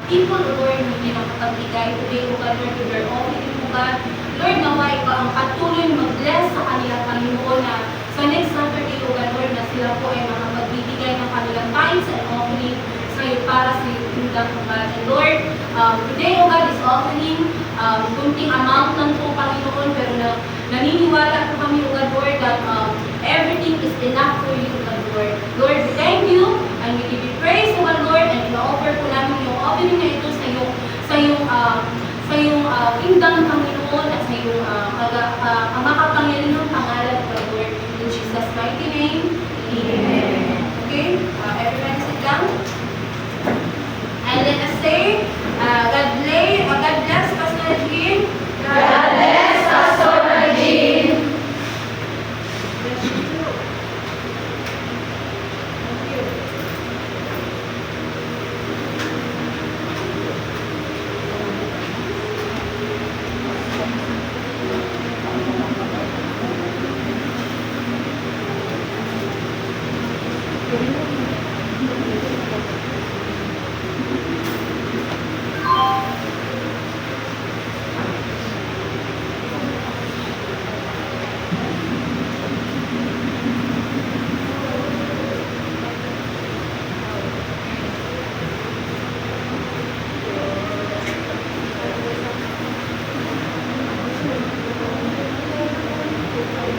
people, O Lord, hindi nakapagbigay today, O God, Lord, to their offering, O God. Lord, naway ka ang patuloy mag-bless sa kanila, Panginoon, na sa next Saturday, O God, Lord, na sila po ay makapagbibigay ng kanilang tithes and offering sa iyo para sa iyong kingdom, O God. And Lord, today, O God, is offering kunting amount lang po, Panginoon, pero naniniwala po kami, O God, Lord, that everything is enough for you, O God, Lord. Lord, we thank you and we give you praise, O God, Lord, and ina-offer po namin yung offering na ito sa iyong kingdom, Panginoon, at sa iyong makapangyarihang pangalan, O God, Lord. In Jesus' mighty name, amen. Okay? Everybody sit down. And let us say, God bless Pastor Regine. God bless Pastor Regine.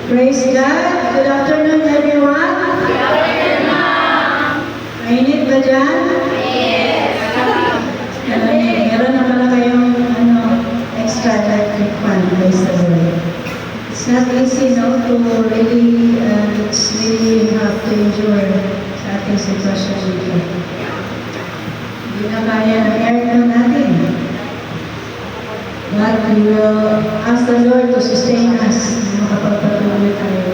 Praise God. Good afternoon, everyone. Good afternoon, ma'am. Mainit ba dyan? Yes. Meron na pala kayong extra electric fan. Praise the Lord. It's not easy, no, to really, it's really have to endure sa ating sitwasyon dito. Hindi na kaya ng aircon natin. But we will ask the Lord to sustain us na makapagpatuloy tayo.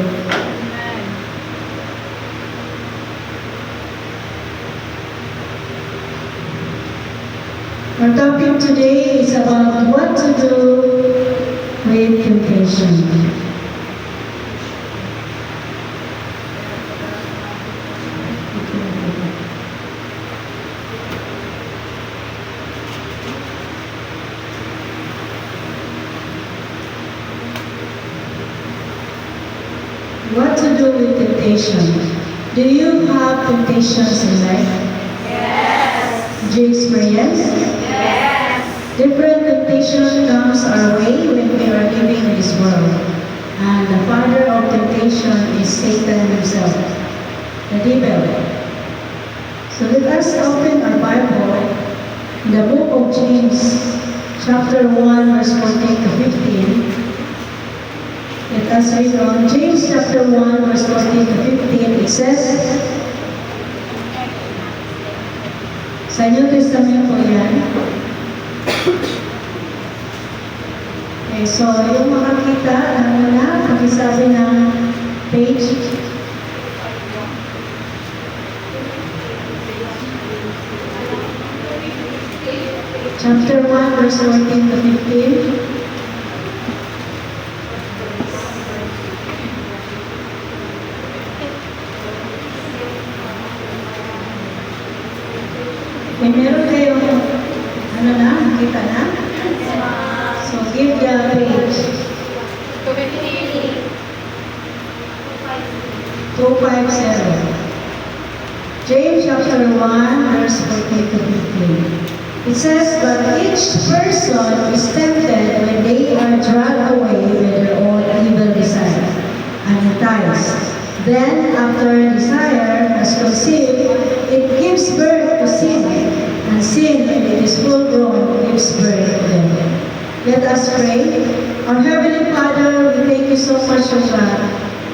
Our topic today is about what to do with temptation. What to do with temptation? Do you have temptations in life? Yes. Do you experience? Yes. Different temptation comes our way when we are living in this world. And the father of temptation is Satan himself, the devil. So let us open our Bible in the book of James, chapter 1, verse 14 to 15. Let us read on James chapter 1, verse 14 to 15. It says, sa New Testament po yan. Okay, so yung makakita, pakisabi ng page. Chapter 1, verse 14 to 15. Kung meron kayong, nakita na? So, give the page. 250. James chapter 1, verse 14 to 15. It says, but each person is tempted when they are dragged away with their own evil desire and enticed. Then, after desire has conceived, it gives birth to sin, and sin, when it is full grown, gives birth to death. Let us pray. Our Heavenly Father, we thank you so much, O God,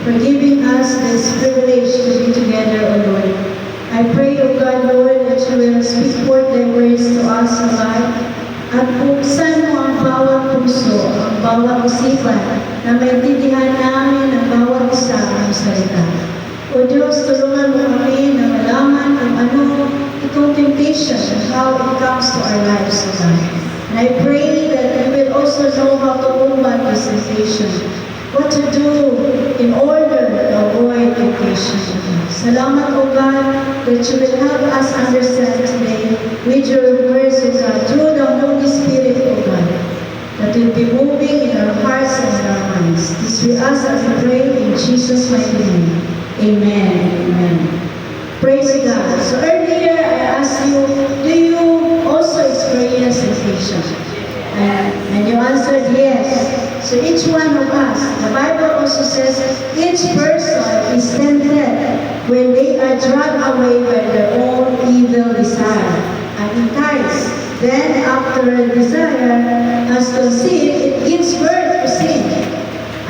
for giving us this privilege to be together, O Lord. I pray, O God, Lord, that you will speak forth thy words to us, O God, at buksan mo ang bawat puso, ang bawat isipan, na maintindihan namin ang bawat isa ng salita. O Diyos, tulungan mo kami na malaman kung ano itong temptation and how it comes to our lives, O God. And I pray that we will also know how to combat this temptation, what to do in order to avoid temptation. Salamat, O God, that you will help us understand today with your words, O God, Jesus' mighty name. Amen. Amen. Praise God. So earlier I asked you, do you also experience temptation? And you answered yes. So each one of us, the Bible also says, each person is tempted when they are dragged away by their own evil desire and enticed. Then after a desire has conceived, it gives birth to sin.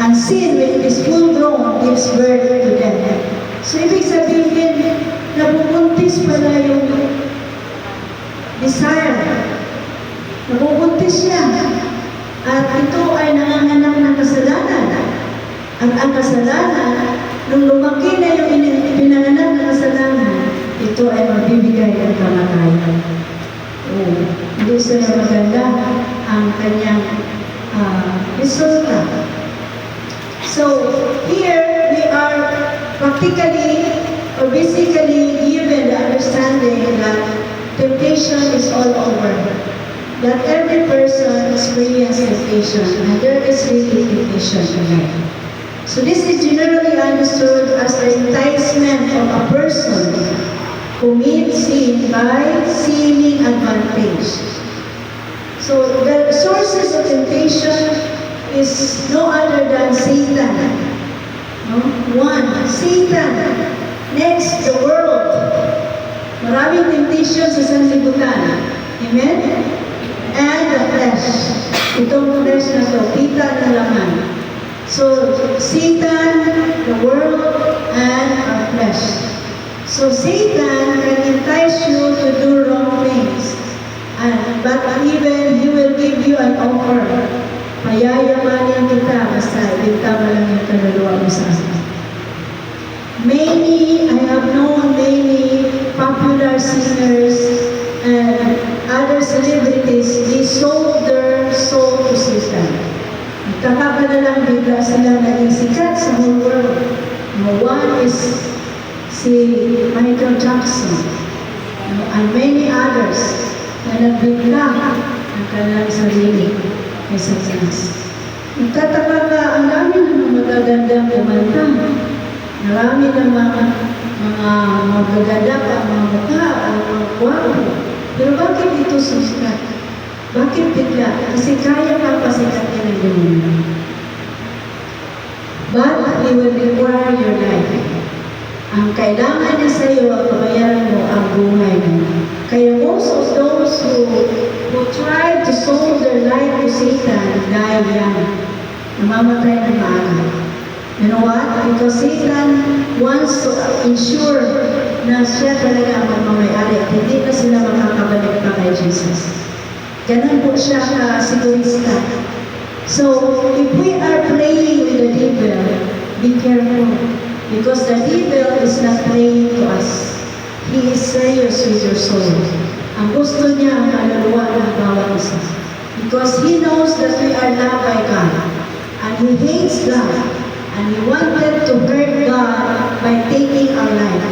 And sin, when it is full grown, gives birth to death. So ibig sabihin, nabubuntis pala yung desire. Nabubuntis siya. At ito ay nanganganak ng kasalanan. At ang kasalanan, nung lumaki na yung pinanganak ng kasalanan, ito ay magbibigay ng kamatayan. Oh, hindi sila maganda ang kanyang resulta. So, here we are practically or basically given the understanding that temptation is all over. That every person experiences temptation and there is really temptation in life. So this is generally understood as the enticement of a person who meets sin by seeming advantage. So the sources of temptation is no other than Satan. No? One, Satan. Next, the world. Maraming temptation sa sanlibutan. Amen? And the flesh. Itong flesh na to, kita ng laman. So, Satan, the world, and our flesh. So, Satan can entice you to do wrong things. But even he will give you an offer. Payayamanin kita, basta ibigta mo lang yung kaluluwa mo sa akin. I have known many popular singers and other celebrities, they sold their soul to Satan. Nagkaka na lang bigla silang naging sikat sa whole world. One is si Michael Jackson and many others na nagbigla ang kanilang sarili kay Satanas. Nagtataka ka, ang dami ng magagandang kumanta. Marami ng mga magaganda pa, mga mukha, mga kwapo. Pero bakit ito susikat? Bakit bigla? Kasi kaya pa pasikatin ng demonyo. But he will require your life. Ang kailangan niya sa iyo, ang babayaran mo ang buhay mo. Kaya most of those who try to sold their life to Satan, dahil yan, namamatay ng maaga. You know what? Because Satan wants to ensure na siya talaga ang magmamayari at hindi na sila makakabalik pa kay Jesus. Ganun po siya ka-sigurista. So, if we are playing with the devil, be careful. Because the devil is not playing to us. He is serious with your soul. Ang gusto niya ang kaluluwa ng bawat isa. Because he knows that we are loved by God. And he hates God. And he wanted to hurt God by taking our life.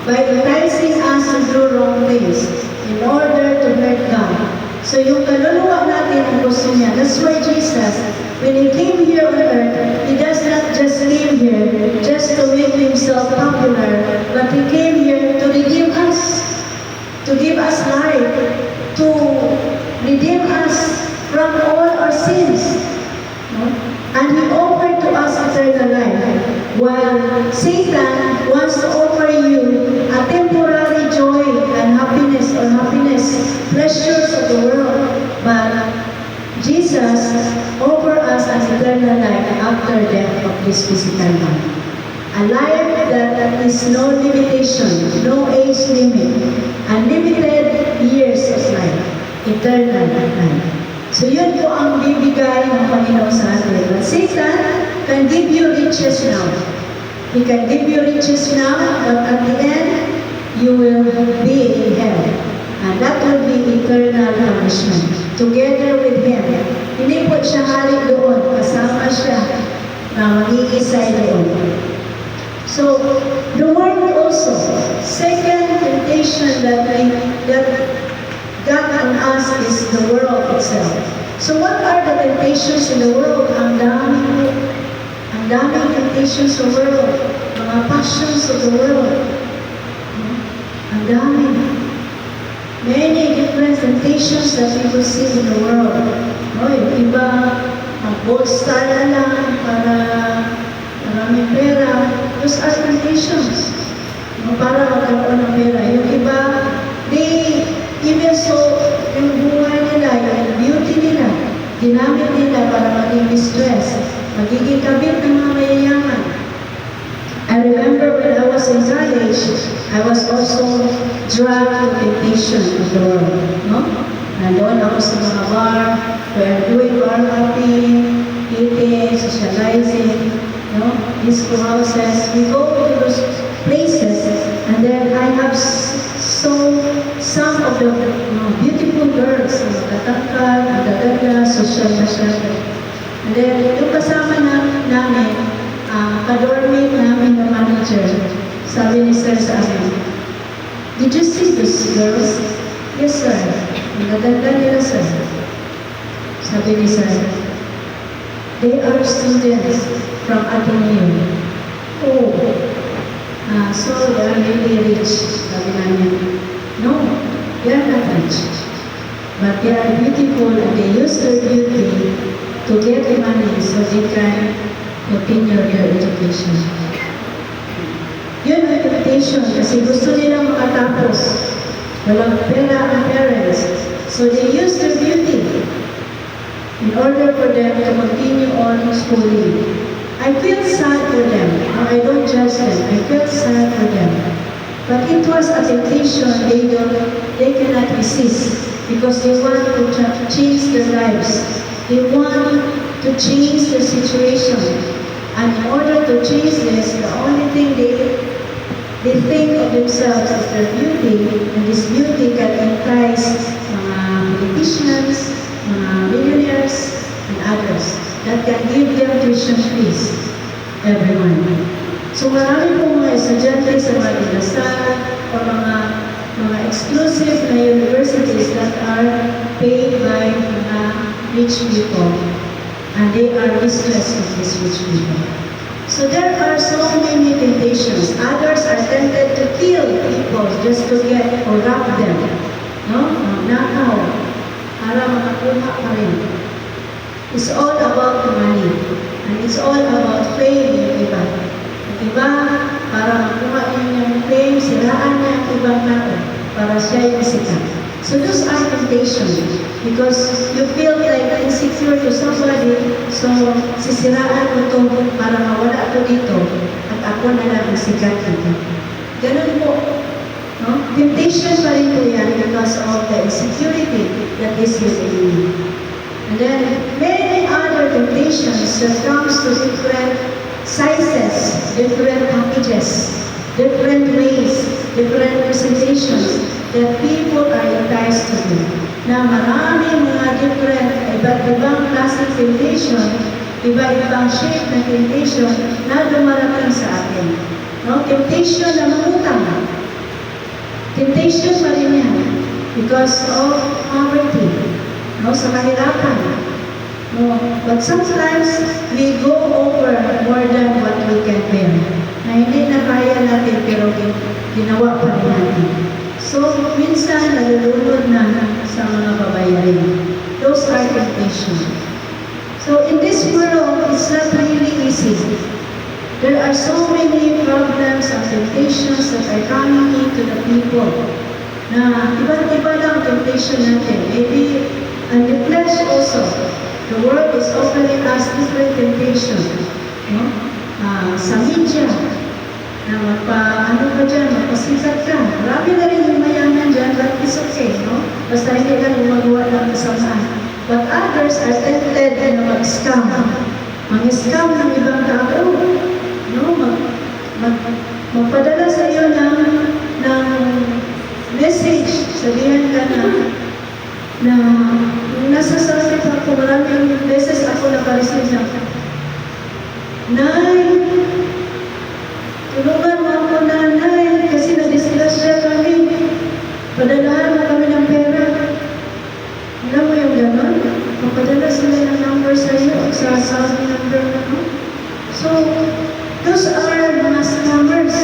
By enticing us to do wrong things. In order to hurt God. So yung kaluluwa natin ang gusto niya. That's why Jesus, when he came here on earth, he does not just came here just to make himself popular, but he came here to redeem us, to give us life, to redeem us from all our sins. No? And he offered to us eternal life. While Satan wants to offer you a temporary joy and happiness or pleasures of the world. But Jesus offers us an eternal life after death of this physical body. A life that is no limitation, no age limit, unlimited years of life, eternal life. So yun po ang bibigay ng Panginoon sa atin. But Satan can give you riches now. He can give you riches now, but at the end, you will be in hell. And that will be eternal punishment. Together with him. Hindi po siya hari doon. Kasama siya na mag-iisay doon. So, the world also, second temptation that God on us is the world itself. So what are the temptations in the world? Ang dami po. Ang daming temptations sa world, mga passions of the world. Ang dami. Many different temptations that we will see in the world. No, yung iba, mag-gold star na lang para maraming pera. Those are temptations. No, para magkaroon ng pera. Yung iba, they even so, yung buhay nila, yung beauty nila, ginamit nila para maging mistress, magiging kabit ng mga mayayaman. I remember when I was in college, I was also dragged to temptation of the world. No? Nandoon ako sa mga bar, where doing bar hopping, eating, socializing, no? Disco houses. We go to those places, and then I have some of the beautiful girls, katangkal, ang gaganda, social masyado. And then, yung kasama namin, ka-dormate namin ng manager, sabi ni sir sa amin, "Did you see those girls?" "Yes, sir." "Ang gaganda nila, sir." Sabi ni sir, "They are students from Ateneo." "Oh, so they are really rich." Sabi namin, "No, they are not rich. But they are beautiful and they use their beauty to get money so they can continue their education." Yun ang temptation kasi gusto nilang makatapos. Walang pera ang parents. So they use their beauty in order for them to continue on schooling. I feel sad for them. I don't judge them. I feel sad for them. But it was a temptation they cannot resist because they want to change their lives. They want to change their situation. And in order to change this, the only thing they think of themselves is their beauty, and this beauty can entice mga politicians, mga millionaires, and others that can give them tuition fees every month. So marami pong mga estudyante sa mga dinasal o mga exclusive na universities that are paid by mga rich people, and they are mistress of these rich people. So there are so many temptations. Others are tempted to kill people just to get or rob them. No? Nakaw. Para makakuha pa rin. It's all about the money. And it's all about fame yung iba. Yung iba, para makuha niya yung fame, siraan niya ang ibang tao para siya yung sikat. So those are temptations because you feel like insecure to somebody, so sisiraan mo ito para mawala ito dito at ako na lang ang sikat dito. Ganun po. No? Temptation pa rin po yan because of the insecurity that is within me. And then many other temptations that comes to different sizes, different packages, different ways, different presentations that people are enticed to do. Na maraming mga different, iba't-ibang klaseng temptation, iba-ibang shape ng temptation na dumarating sa atin. No? Temptation na mangutang. Temptation pa rin yan because of poverty. No? Sa kahirapan. No? But sometimes we go over more than what we can bear. Na hindi na kaya natin pero ginawa pa rin natin. So, minsan nalulunod na sa mga babayarin. Those are temptations. So, in this world, it's not really easy. There are so many problems and temptations that are coming into the people. Na iba't-iba lang temptation natin. Maybe, and the flesh also. The world is offering us different temptations. No? Sa media, na ano ka dyan, magpasikat ka. Marami na rin yung mayaman dyan, but it's okay, no? Basta hindi ka gumagawa ng kasamaan. But others are tempted na mag-scam. Mag-scam ng ibang tao. No? Magpadala sa iyo ng message. Sabihan ka na nasa sabi pa ako, maraming beses ako nakareceive na, "Nay, tulungan mo ako, nanay, kasi na-disgrasya kami. Padalahan mo kami ng pera." Alam mo yung gano'n? Mapadala sila ng number sa iyo, sa number mo. So, Those are mga scammers.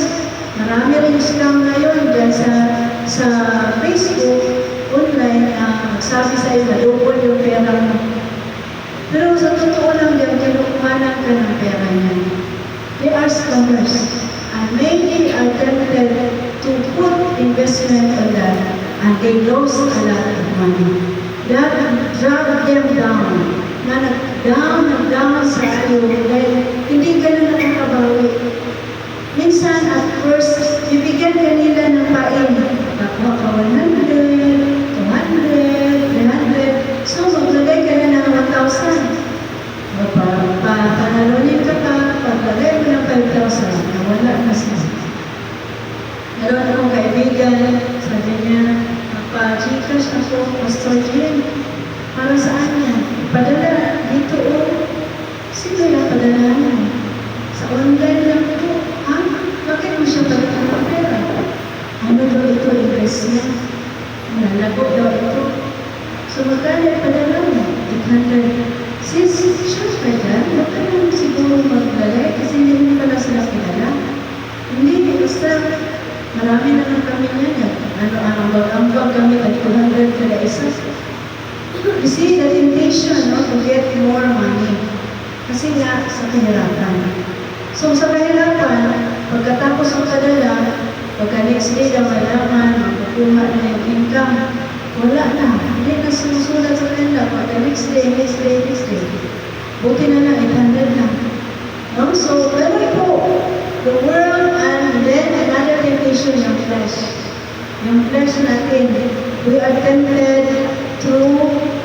Marami rin scam ngayon dyan sa Facebook, online, na magsabi sa'yo na double yung pera mo. Pero sa totoo lang yan, kinukuhanan ka ng pera niya. They are scammers. And many are tempted to put investment on that, and they lose a lot of money. That drag them down. Na nag-down sa iyo, dahil hindi ka na nakakabawi. Minsan, at first, bibigyan ka nila ng pain. Nakuha ka 100, 200, 300. So, maglagay ka na ng 1,000. Panalunin ka pa, paglagay mo ng 5,000, nawala na siya. Meron akong kaibigan, sabi niya, magpa-Gcash ako, Pastor Jim. Para saan niya? Padala, dito o. Sino yung padala niya? Sa online lang po. Ha? Bakit mo siya padala ng pera? Ano daw ito, invest niya? Malalago daw ito. So, magkano yung padala mo? 800. Since sure ka dyan, huwag ka naman siguro maglalay kasi hindi mo pala sila kilala. Hindi, basta marami naman kami niyan. Ambag kami at 200 kada isa. You see, the temptation, no, to get more money. Kasi nga, sa kahirapan. So, sa kahirapan, pagkatapos ng padala, pagka next day na malaman, magkukuha na yung income, wala na. Hindi na sumusulat sa kanila. Pagka next day. Buti na lang, 800 na. No? So, meron po, the world, and then another temptation, yung flesh. Yung flesh natin, we are tempted through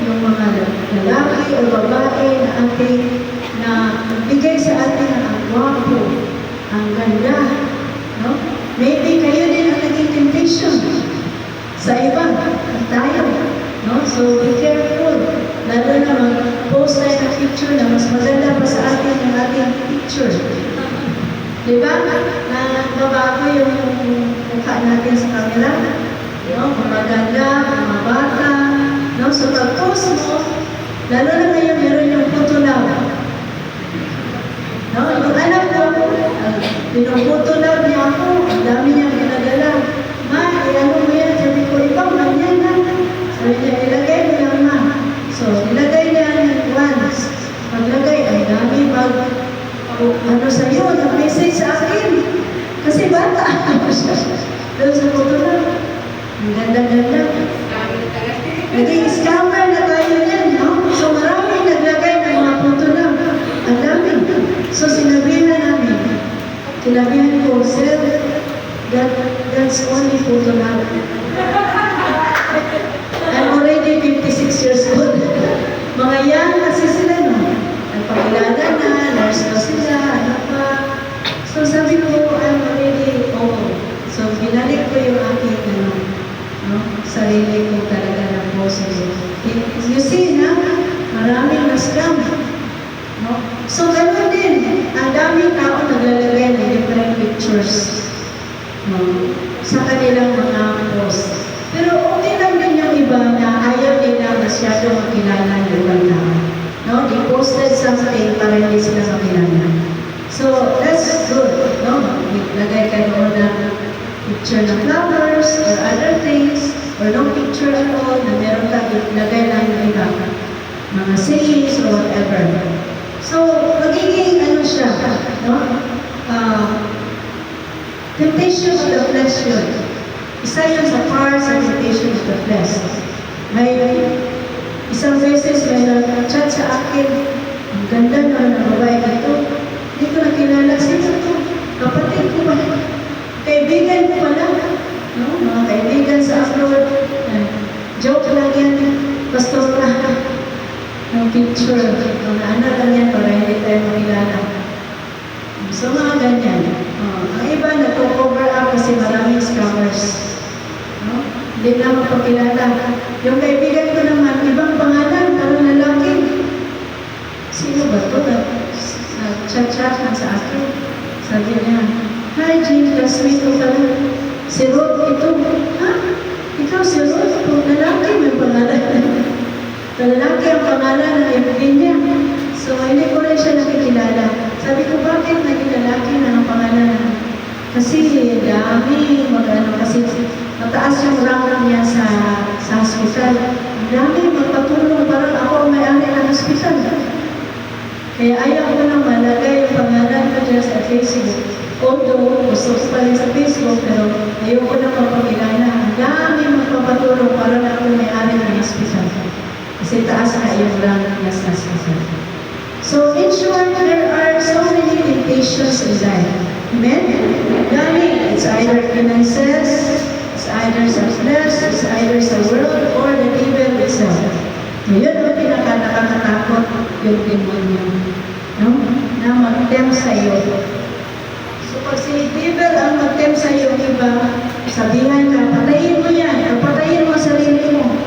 yung mga lalaki o babae na ating na bigay sa atin ang gwapo, ang ganda. No? Maybe kayo din ang naging temptation sa iba, tayo. No? So, be careful. Lalo na mag-post tayo ng picture na mas maganda pa sa atin yung ating picture. Diba? Na babago yung mukha natin sa camera. No? Mga ganda, mga bata. No? So, pag-post mo, lalo na ngayon meron yung photo lab. No? Yung anak ko, pinuphoto lab niya ako. Ang dami niya pinadala. Ma, ano mo yan? Sabi ko, ikaw, ganyan na. Sabi niya, ilagay mo lang, ma. So, ilagay niya once. Paglagay, ay dami ano sa'yo, nag-message sa akin. Kasi bata. Doon sa photo lab. Ang ganda-ganda. Naging scammer na tayo yan, no? So, maraming naglagay ng mga photo lab. Ang dami. So, sinabihan ko, sir, that's only photo lab. I'm already 56 years old. Mga yan kasi sila, no? Nagpakilala na, nurse na sila, ano pa. So, sabi ko, I'm already old. So, binalik ko yung aking, no? Sarili ko talaga na po sa you see, na? Maraming na-scam. No? So, gano'n din. Ang daming tao naglalagay ng different pictures. No? Sa kanilang mga post. Pero okay lang din yung iba na ayaw nila masyado makilala ng ibang tao. No? They posted something para hindi sila makilala. So, that's good. No? Lagay ka noon ng picture ng flowers or other things or no picture at all na meron ka ilagay lang yung iba. Mga sayings or whatever. So, magiging ano siya, no? Temptation of the flesh yun. Isa yun sa parts of temptation of the flesh. May isang beses may nag-chat sa akin, ang ganda na babae ito. Hindi ko nakilala sino ito. Kapatid ko ba? Kaibigan ko pala. No? Mga kaibigan sa abroad. Joke lang yan. Pastor lang. Ng picture. Mga ano lang yan para hindi tayo makilala. So mga ganyan. Ang iba nagko-cover up kasi maraming scammers. No? Hindi na mapakilala. Yung kaibigan ko naman, ibang pangalan, parang lalaki. Sino ba ito? Chat-chat lang sa akin. Sabi niya, hi Jean, classmate ko pala. Si Rod ito. Ha? Ikaw si Rod? Kung lalaki may pangalan. Lalaki ang pangalan ng FB niya. So, hindi ko rin siya nakikilala. Sabi ko, bakit naging lalaki na ang pangalan? Kasi dami mag-ano, kasi mataas yung rank niya sa hospital. Dami magpatulong, parang ako ang may-ari ng hospital. Kaya ayaw ko nang malagay yung pangalan ko dyan sa Facebook. Although, gusto ko pa rin sa Facebook, pero ayaw ko nang mapagilala. Ang dami magpapatulong, parang ako may-ari ng hospital. Kasi taas na yung rank niya sa hospital. So, in short, there are so many temptations in life. Amen? Dami. It's either finances, it's either sa flesh, it's either sa world, or the devil itself. Ngayon, ang nakakatakot yung demonyo. No? Na mag-tempt sa iyo. So, pag si devil ang mag-tempt sa iyo, iba, sabihan ka, patayin mo yan, patayin mo ang sarili mo.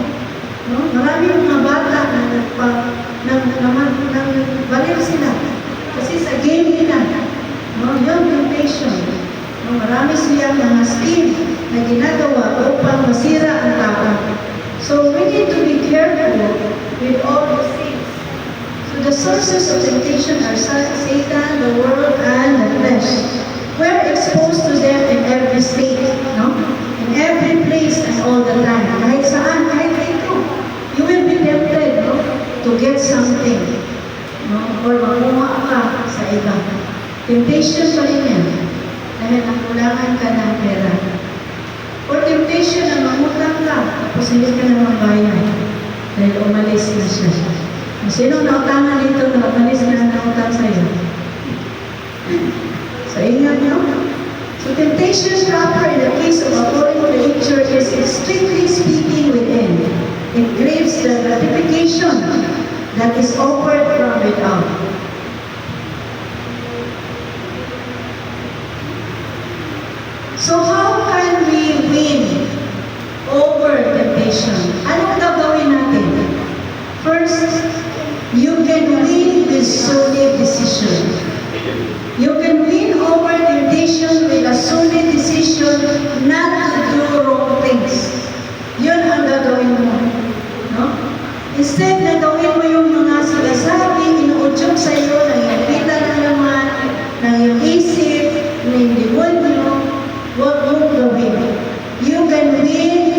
No? Marami mga bata na balil sila. Kasi sa game nila, no? Yung temptation. No? Marami silang mga scheme na ginagawa upang masira ang tao. So we need to be careful with all these things. So the sources of temptation are Satan, the world, and the flesh. We're exposed to them in every state, no? In every place and all the time. Kahit saan, kahit dito. You will be tempted, no? To get something, no? Or makuha ka sa iba. Temptation pa rin yan. Dahil nakulangan ka ng pera. Or temptation na mangutang ka, tapos hindi ka na magbayad. Dahil umalis na siya. Sino nautangan dito na umalis na nautang sa'yo? So, ingat nyo. So, temptation proper in the case of a foreign nature is strictly speaking within. It craves the gratification that is offered from without. So how can we win over temptation? Anong gagawin natin? First, you can win with solid decision. You can win over temptation with a solid decision not to do wrong things. Yun ang gagawin mo. No? Instead na gawin mo yung mga sinasabi, inuudyok sa iyo ng iyong pita ng laman, ng iyong isip, ng iyong demonyo, huwag mong gawin. You can win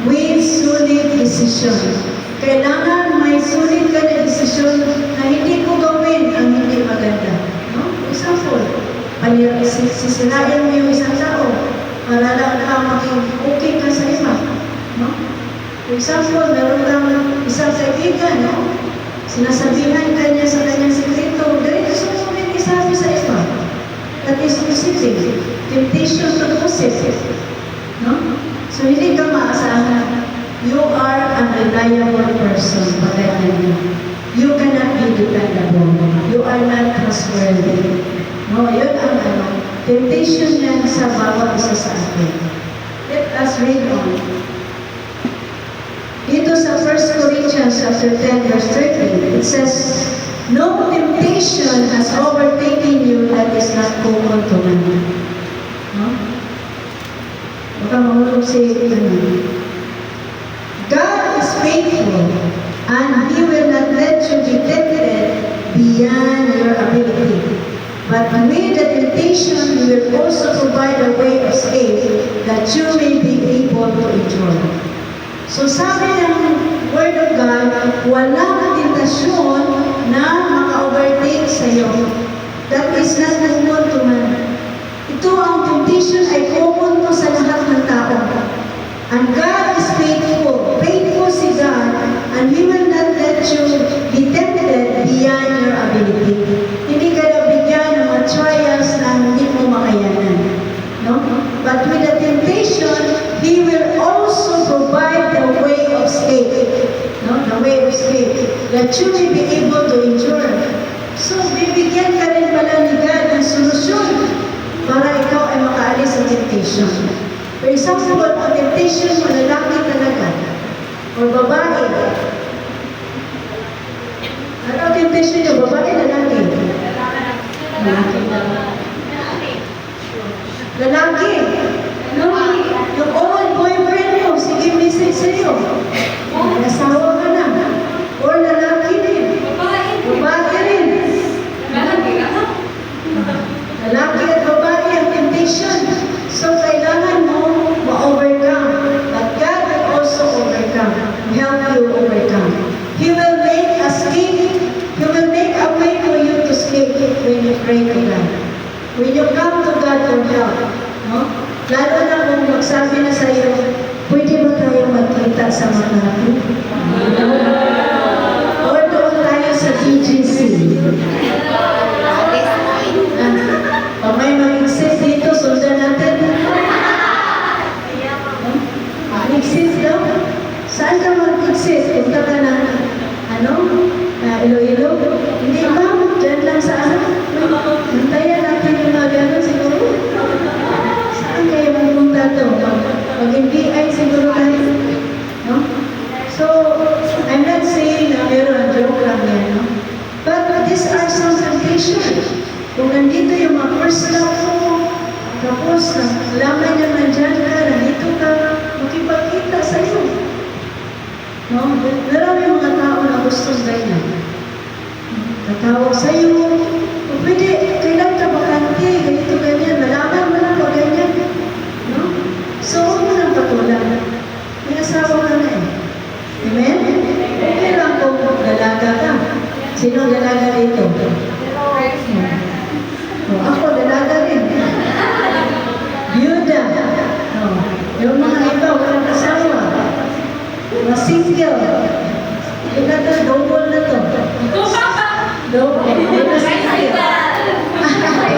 with solid decision. Kailangan may solid ka na decision na hindi ko gawin ang hindi maganda. No? Example, sisirain mo yung isang tao para lang ka maging okay ka sa iba. No? For example, meron kang isang kaibigan, no? Sinasabihan ka niya sa kanyang sekreto, ganito sa mga isabi sa iba. That is gossiping. Temptation to gossip. No? So, hindi ka maasahan. You are a reliable person, pagkailan mo. You cannot be dependable. You are not trustworthy. No, yun ang temptation yan sa bawat isa sa atin. Let us read on. Dito sa 1 Corinthians chapter 10, verse 13, it says, no temptation has overtaken you that is not common to man. No? Baka mahulog si God is faithful and He will not let you be tempted beyond your ability. But with the temptation, He will also provide a way of escape that you may be able to endure. So sabi ng Word of God, walang tentasyon na maka-overtake sa iyo. That is not common to man. Ito ang temptation ay common to sa lahat ng tao. And God is faithful. Faithful si God. And He will not let you be tempted beyond your ability. Hindi ka na bigyan ng mga trials na hindi mo makayanan. No? But with the temptation, He will also provide the way of escape. No? The way of escape. That you may be able to endure. So, bibigyan ka rin pala ni God ng solusyon para ikaw ay makaalis sa temptation. For example, ang temptation mo, lalaki talaga. O babae. Ano ang temptation nyo? Babae, lalaki? Lalaki. Lalaki. Ano? Yung old boyfriend mo, sige message sa'yo. Nag-asawa ka na. Or lalaki rin. Babae rin. He will make a escape. He will make a way for you to escape when you pray to God. When you come to God for help. No? Lalo na kung magsabi na sa iyo, pwede ba tayo magkita sa Makati? Or doon tayo sa BGC? Pag may mag-exist dito, sundan natin. Mag-exist daw? Saan ka mag-exist? Punta ka na, Iloilo? Hindi ba? Diyan lang sa Hintayan natin yung mga gano'n siguro. Saan kayo pupunta to? Mag-NBI siguro kayo. No? So, I'm not saying na meron, joke lang yan, no? But these are some temptations. Kung nandito yung mga first love mo, tapos laman niya nandyan ka, nandito ka, makipagkita sa iyo. No? Meron yung mga tao na gustong ganyan. Tatawag sa iyo, o pwede, kailan ka bakante, ganito ganyan, malaman mo lang pag ganyan. No? So, huwag mo nang patulan. May asawa ka na eh. Amen? Okay lang kung dalaga ka. Sino dalaga dito? Oh, ako, dalaga rin. Byuda. Oh, yung mga iba, walang asawa. Mga single. Yung na to, double na to. Double. Hindi na single.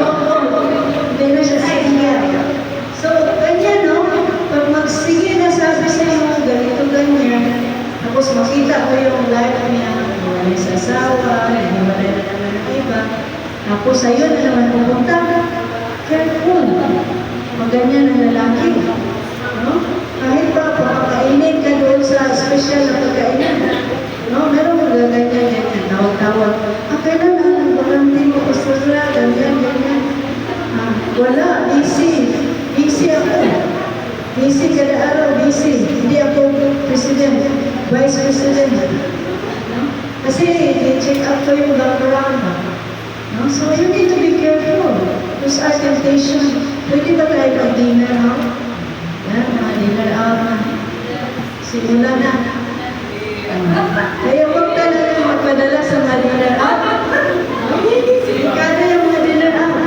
Double. Hindi na siya single. So, ganyan, no? Pag magsige na sabi sa iyo, ganito, ganyan. Tapos makita ko yung life niya. Wala sa asawa, wala na naman ang iba. Tapos sa'yo na naman pupunta, careful. Maganyan ang lalaki. No? Kahit pa, pakakainin ka doon sa special na pagkainan. No? Meron mo gaganyan, tawag-tawag. Kailan na, bakante mo ko sila, ganyan. Wala, busy. Busy ako. Busy kada araw, busy. Hindi ako president, vice president. No? Kasi, check up ko yung background. No? So, you need to be careful. Those are temptation. Pwede ba tayo mag-dinner out? Yan, mga dinner out na. Simula na. Kaya huwag ka na lang magpadala sa mga dinner out. Kaya yung mga dinner out.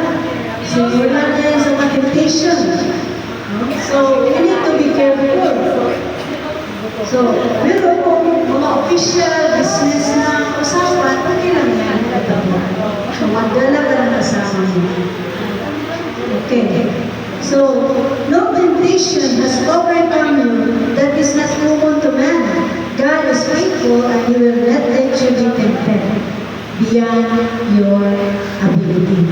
Simula na yan sa mga temptation. No? So, you need to be careful. So, meron po mga official business na usapan, pwede lang yan. So, magdala ka ng kasama mo. Okay. So, no temptation has overcome you that is not common to man. God is faithful and He will not let you be tempted beyond your ability.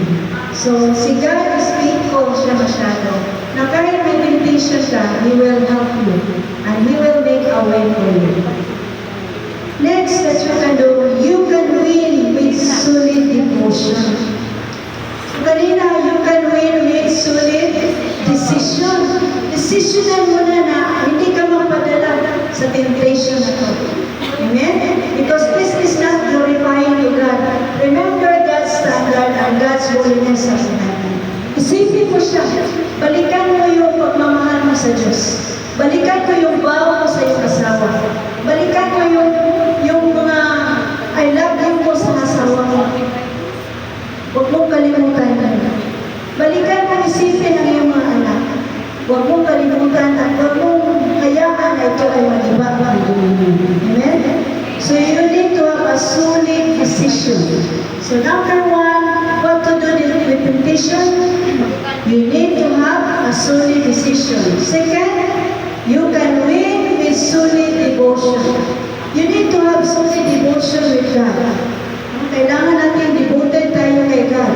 So, si God is faithful siya masyado. Na kahit may temptation ka, He will help you and He will make a way for you. Next that you can do, you can win with solid devotion. So, kanina, you can win with solid decision. Decisionan mo na hindi ka mapadala sa temptation na to. Amen? Because this is not glorifying to God. Remember God's standard and God's holiness sa natin. Isipin mo siya. Balikan mo yung pagmamahal mo sa Diyos. Balikan mo yung vow mo sa iyong asawa. Balikan mo yung mga I love you mo sa asawa mo. Huwag mong kalimutan na. Balikan mo isipin ang iyong mga anak. Huwag mong kalimutan at huwag mong hayaan na ito ay mag-iba. Amen? So you need to have a solid decision. So number one, what to do with temptation? You need to have a solid decision. Second, you can win with solid devotion. You need to have solid devotion with God. Kailangan natin devoted tayo kay God.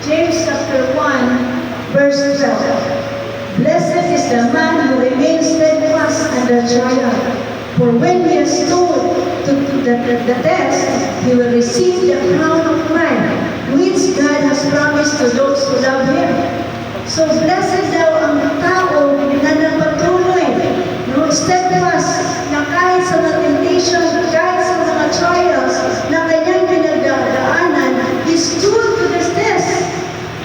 James chapter 1, verse 12. Blessed is the man who remains steadfast under trial. For when he has stood to the test, he will receive the crown of life, which God has promised to those who love Him. So blessed daw ang tao na nagpatuloy, no, steadfast, na kahit sa mga temptation, kahit sa mga trials, na kanyang pinagdadaanan, he stood to the test.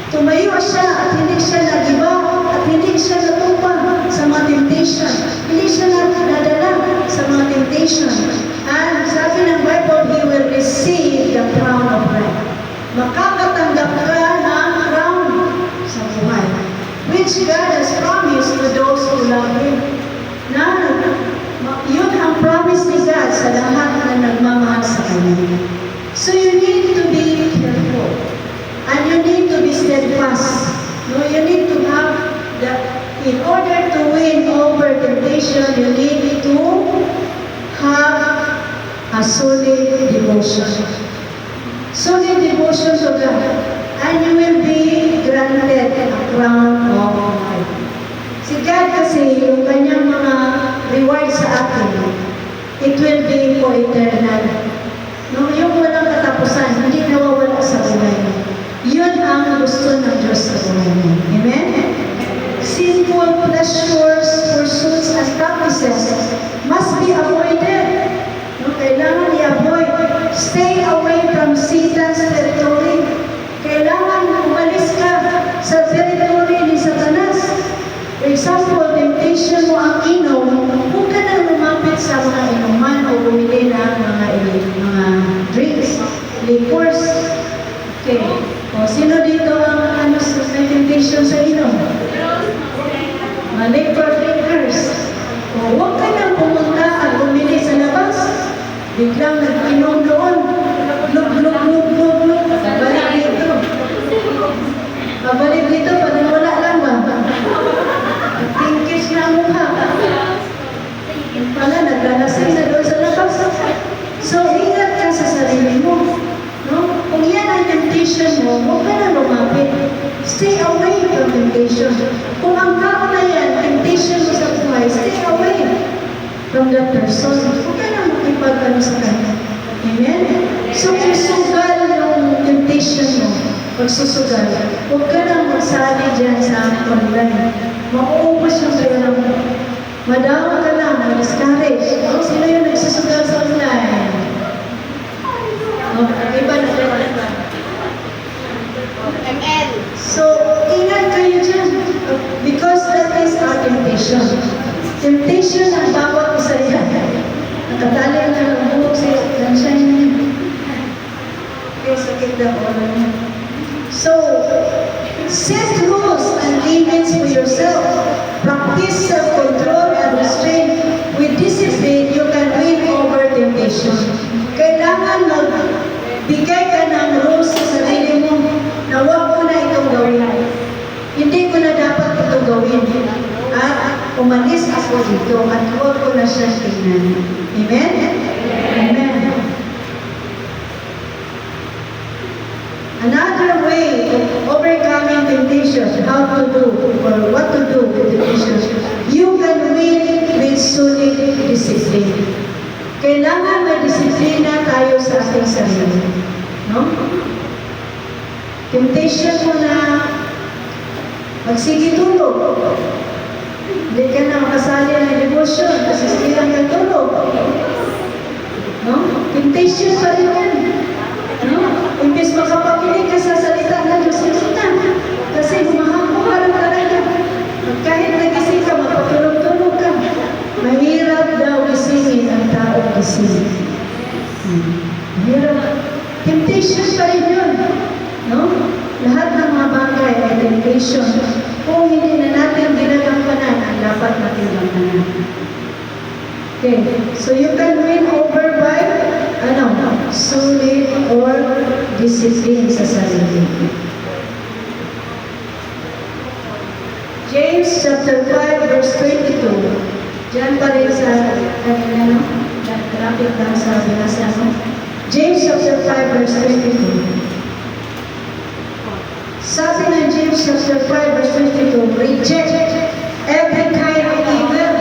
Tumayo siya at hindi siya nagiba at hindi siya natupa sa mga temptation. Hindi siya nadala. temptation. And sabi ng Bible, he will receive the crown of life. Makakatanggap ka ng crown sa buhay, which God has promised to those who love Him. Yun ang promise ni God sa lahat na nagmamahal sa Kanya. So you need to be careful. And you need to be steadfast. No, you need to have in order to win over temptation, you need to have a solid devotion. Solid devotion to God. And you will be granted a crown of life. Si God kasi, yung kanyang mga reward sa atin, it will be for eternal. No, yung walang katapusan, hindi nawawala sa buhay mo. Yun ang gusto ng Diyos sa buhay mo. Amen? Sinful pleasures, pursuits, and practices must be avoided. No, kailangan i-avoid. Stay away from Satan's territory. Kailangan umalis ka sa territory ni Satanas. For example, temptation mo ang inom, huwag ka nang lumapit sa mga inuman o bumili ng mga drinks, liquors. Okay. O, sino dito ang may temptation sa inom? Mga liquor drinkers. O, huwag ka nang pumunta at bumili sa labas. Biglang nag-inom doon. Glug, glug, glug, glug, glug. Babalik dito. Babalik dito, parang wala lang ba? Pinkish na ang mukha. Pala, naglalasing na doon sa labas. So, ingat ka sa sarili mo. No? Kung yan ang temptation mo, huwag ka na lumapit. Stay away from temptation. Kung ang tao na yan, temptation mo sa buhay, stay away from that person. Huwag ka na makipag-ano sa kanya. Amen? So, kung sugal yung temptation mo, pagsusugal, huwag ka na magsali dyan sa online. Mauubos yung pera mo. Madawa ka lang, ma-discourage. Oh, sino yung nagsusugal sa online? Oh, iba na. ML. So, ingat kayo dyan. Because that is our temptation. Temptation ang bawat isa yan. Nakatali na ang buhok sa sunshine niya. Okay, sakit na ulo niya. So, set rules and limits for yourself. Practice self-control and restraint. With discipline, you can win over temptation. Kailangan magbigay ka ng rules sa sarili mo na huwag ko na itong gawin. Hindi ko na dapat itong gawin. At umalis ako dito at huwag ko na siya tingnan. Amen? Amen. Another way of overcoming temptation, how to do or what to do with temptation, you can win with solid discipline. Kailangan may disiplina tayo sa ating sarili. No? Temptation mo na magsige tulog. Hindi ka na makasali ng devotion kasi silang kang tulog. No? Temptation pa rin yan. No? Imbis makapakinig ka sa salita ng Diyos kasi humahangko ka lang talaga. Kahit nagising ka, magpatulog-tulog ka. Mahirap daw gisingin ang tao gisingin. Mahirap. Temptation pa rin yun. No? Lahat ng mga bagay ay temptation. Kung hindi na natin ginagampanan, ang dapat natin gampanan. Okay. So you can win over by solid or discipline sa sarili. James chapter 5 verse 22. Diyan pa rin sa kanina, no? Lapit lang sa binasa mo. James chapter 5 verse 22. Sabi ng James chapter 5 verse 22, reject every kind of evil.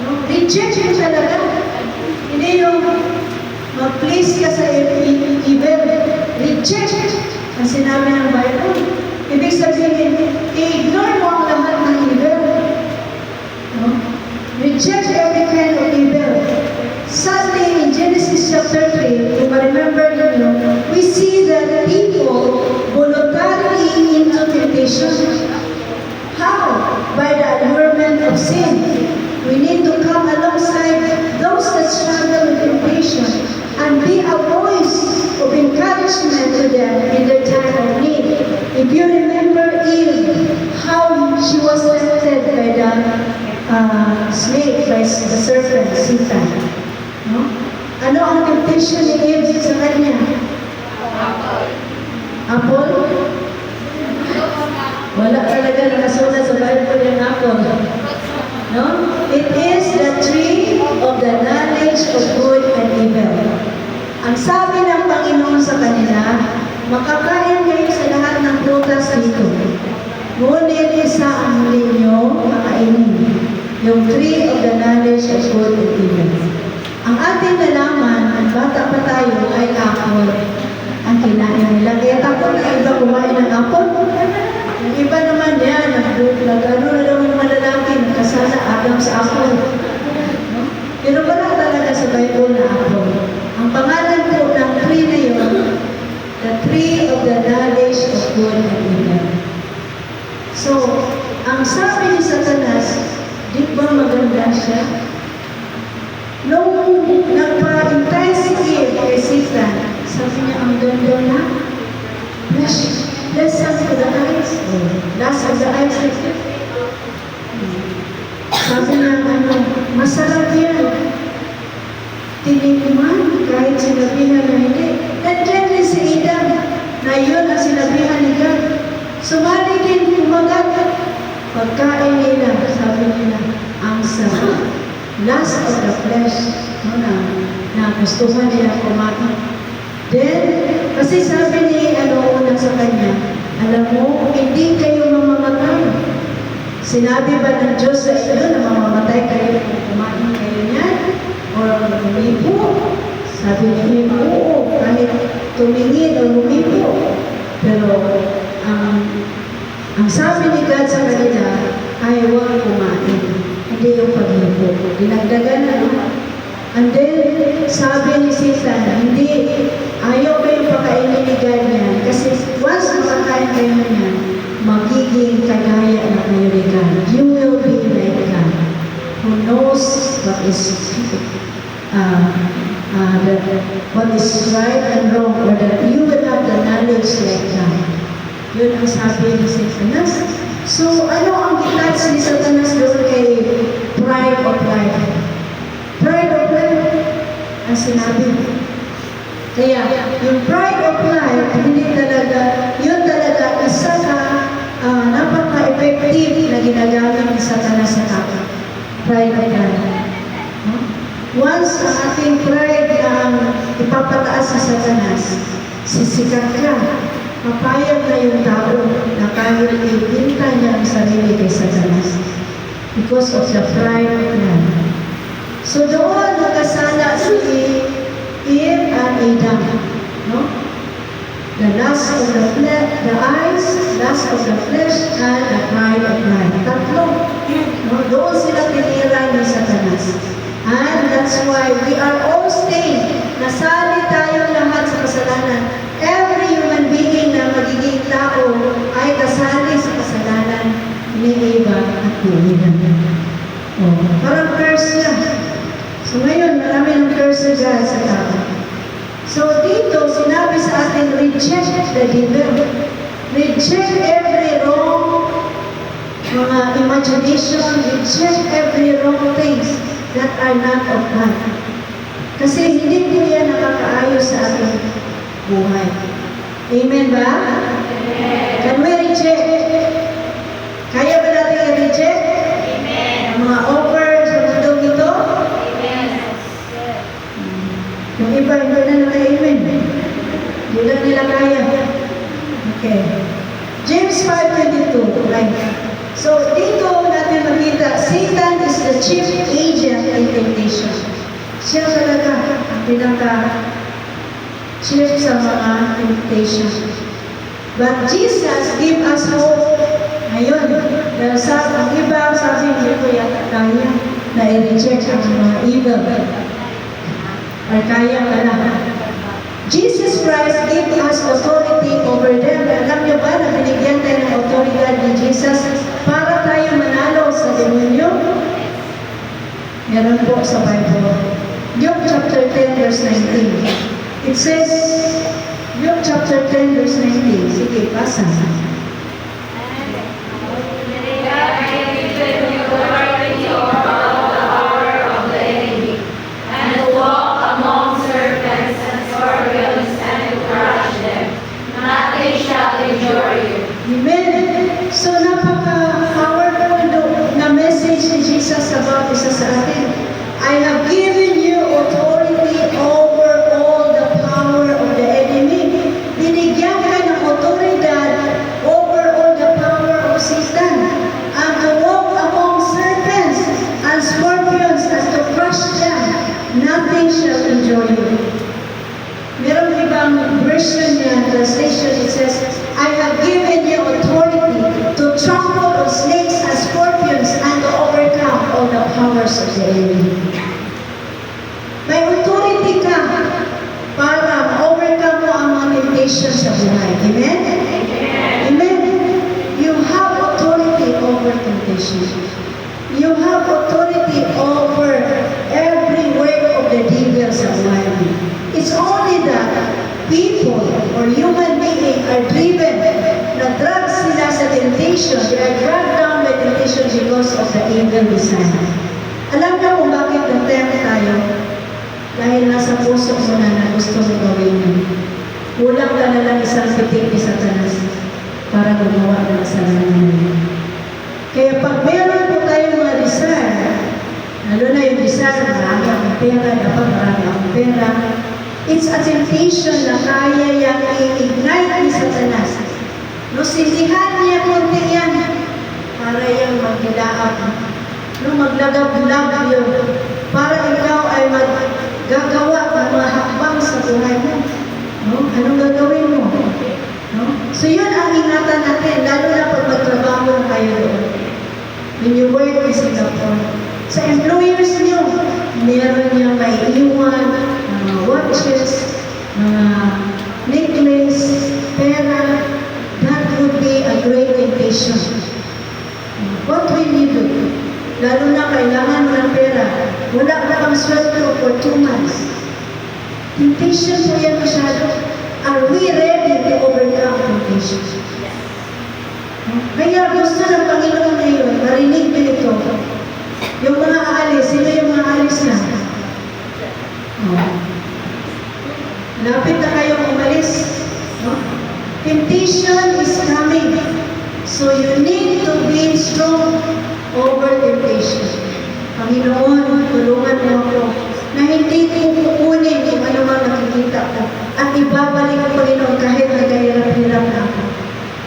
No? Reject yun talaga. Hindi yung mag-please ka sa evil. Reject ang sinabi ng Bible. Ibig sabihin, i-ignore mo ang lahat ng evil. No? Reject every kind of evil. Sadly, in Genesis chapter 3, if I remember we see that people voluntarily into temptation. How? By the allurement of sin. We need to come alongside those that struggle Satan. No? Ano ang temptation ni Eve sa kanya? Apple? Wala talaga nakasulat sa Bible yung apple. No? It is the tree of the knowledge of good and evil. Ang sabi ng Panginoon sa kanila, makakain kayo sa lahat ng prutas dito. Ngunit isa ang ninyo kakainin, yung tree of the knowledge of good and evil. Ang ating nalaman, ang bata pa tayo, ay apple. Ang kinain nila. Kaya takot na iba kumain ng apple. Yung iba naman yan, nag-ano na daw yung malalaki, nagkasala, agam sa apple. No? Pero wala talaga sa Bible na apple. Ang pangalan po ng tree na yun, the tree of the knowledge of good and evil. So, ang sabi ni Satanas, di ba maganda siya? Nung nagpa-intense si Satan, sabi niya, ang ganda na. Bless us to the eyes. Last of the eyes. Sabi niya, masarap yan. Tinikman, kahit sinabihan na hindi. Nandiyan din si Adam, na yun ang sinabihan ni God. Sumali din, kumagat. Pagkain nila, sabi nila, ang sarap. Last of the flesh, no, na gustuhan nila kumain. Then, kasi sabi ni una sa kanya, alam mo, hindi kayo mamamatay. Sinabi ba ng Diyos sa inyo na mamamatay kayo kung kumain kayo niyan? O lumipo? Sabi niya, oo, kahit tumingin o lumipo. Pero, ang sabi ni God sa kanila, ay huwag kumain. Hindi yung paghipo. Dinagdagan na, no? And then, sabi ni Satan, hindi, ayaw kayong pakainin ni God yan. Kasi once makakain kayo niyan, magiging kagaya na kayo ni God. You will be like God, who knows what is right and wrong, or that you will have the knowledge like God. Yun ang sabi ni Satanas. So, ano ang gitouch ni Satanas doon kay pride of life? Pride of life, ang sinabi. Kaya, yung pride of life, hindi talaga, yun talaga isa na napaka-effective na ginagamit ni Satanas sa tao. Pride of life. No? Once ang ating pride ang ipapataas sa Satanas, sisikat ka. Mapayag na yung tao na kahit ibinta niya ang sarili kay Satanas because of the pride of life. So doon nakasala si Eve and Adam. No? The lust of the flesh, the eyes, lust of the flesh, and the pride of life. Tatlo. No? Doon sila tinira ni Satanas. And that's why we are all stained. Nasali tayo lahat sa kasalanan. Every human being na magiging tao ay kasali sa kasalanan ni Eva at ni Adam. Oh, parang curse niya. So ngayon, marami ng curse dyan sa tao. So dito, sinabi sa atin, reject the devil. Reject every wrong mga imagination, reject every wrong things that are not of God. Kasi hindi po yan nakakaayos sa ating buhay. Amen ba? Amen. Can we reject? Kaya ba natin i-reject? Amen. Ang mga offer sa mundong ito? Amen. Yung iba, hindi na naka-amen. Hindi lang nila kaya. Okay. James 5:22. Right. So, dito natin makita, Satan is the chief agent in temptation. Siya talaga ang pinaka-chief sa mga temptation. But Jesus gave us hope. Ngayon, dahil sa ang iba, sabi niyo ko yata kaya na i-reject ang mga evil. Or kaya pala. Jesus Christ gave us authority over them. Alam niyo ba na binigyan tayo ng autoridad ni Jesus para tayo manalo sa demonyo? Meron po sa Bible. Luke chapter 10 verse 19. It says, Luke chapter 10 verse 19. Sige, basa. have given you authority to trample on snakes and scorpions and to overcome all the powers of the enemy. May authority ka para ma-overcome mo ang mga temptations sa buhay. Amen? Amen. You have authority over temptation. You have authority over every work of the devil sa buhay mo. It's only that people or human beings are driven na drag sila sa temptation. They are dragged down by temptation because of the evil design. Alam na kung bakit na-tempt tayo? Dahil nasa puso mo na gusto mo gawin mo. Kulang ka na lang isang pitik ni Satanas para gumawa ng kasalanan mo. Kaya pag meron po tayong mga desire, lalo na yung desire, marami akong pera, dapat marami akong pera, it's a temptation na kaya yung i-ignite ni Satanas. No, sindihan niya konti yan para yung maghilaap. No, maglagab-lag yun para ikaw ay maggagawa ng mga hakbang sa buhay mo. No? Anong gagawin mo? No? So yun ang ingatan natin, lalo na pag magtrabaho na kayo doon. When you work in Singapore, sa employers niyo, meron niya may iwan, mga watches, mga necklace, pera. That would be a great temptation. What will you do? Lalo na kailangan mo ng pera. Wala ka pang sweldo for 2 months. Temptation po yan masyado. Are we ready to overcome temptation? Kaya gusto ng Panginoon ngayon, marinig din ito. Yung mga aalis, sino yung mga aalis na? Lapit na kayong umalis. Temptation is coming. So you need to be strong over temptation. Panginoon, tulungan mo ako na hindi ko kukunin kung ano man nakikita ko at ibabalik ko, Panginoon, kahit nagahirap-hirap na ako.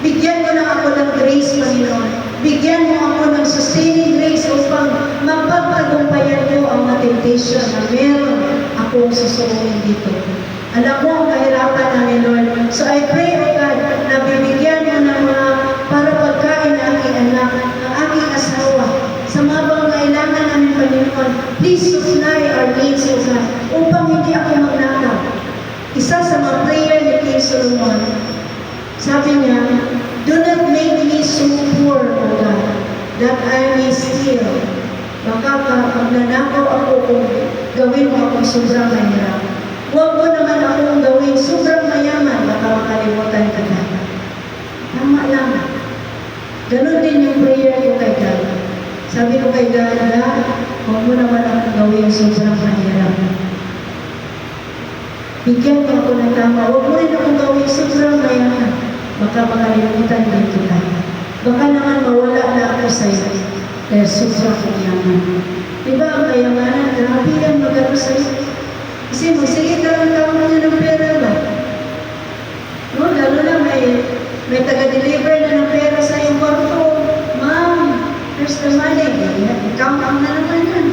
Bigyan mo na ako ng grace, Panginoon. Bigyan mo ako ng sustaining grace upang mapagtagumpayan ko ang mga temptation na meron akong susukunin dito. Alam mo ang kahirapan namin, Lord. So I pray, O God, na bibigyan mo ng mga para pagkain ng aking anak, ng aking asawa, sa mga pangailangan namin, Panginoon. Please supply our needs, O God, upang hindi ako magnakaw. Isa sa mga prayer ni King Solomon, sabi niya, do not make me so poor, O God, that I may steal. Baka pag nanakaw ako kung gawin mo akong sobrang mahirap. Huwag mo naman akong gawin sobrang mayaman, baka makalimutan ka na. Tama lang. Ganon din yung prayer ko kay God. Sabi ko kay God, huwag mo naman akong gawin sobrang mahirap. Bigyan mo ako ng tama. Huwag mo rin akong gawin sobrang mayaman. Baka makalimutan din kita. Baka naman mawala na ako sa'yo. Dahil sobrang mayaman. Diba ang kayamanan? Grabe yan mag-ano sa'yo. Kasi magsige ka lang tawag niya ng pera ba? No, lalo na may taga-deliver na ng pera sa iyong kwarto. Ma'am, there's the money. Count na naman yan.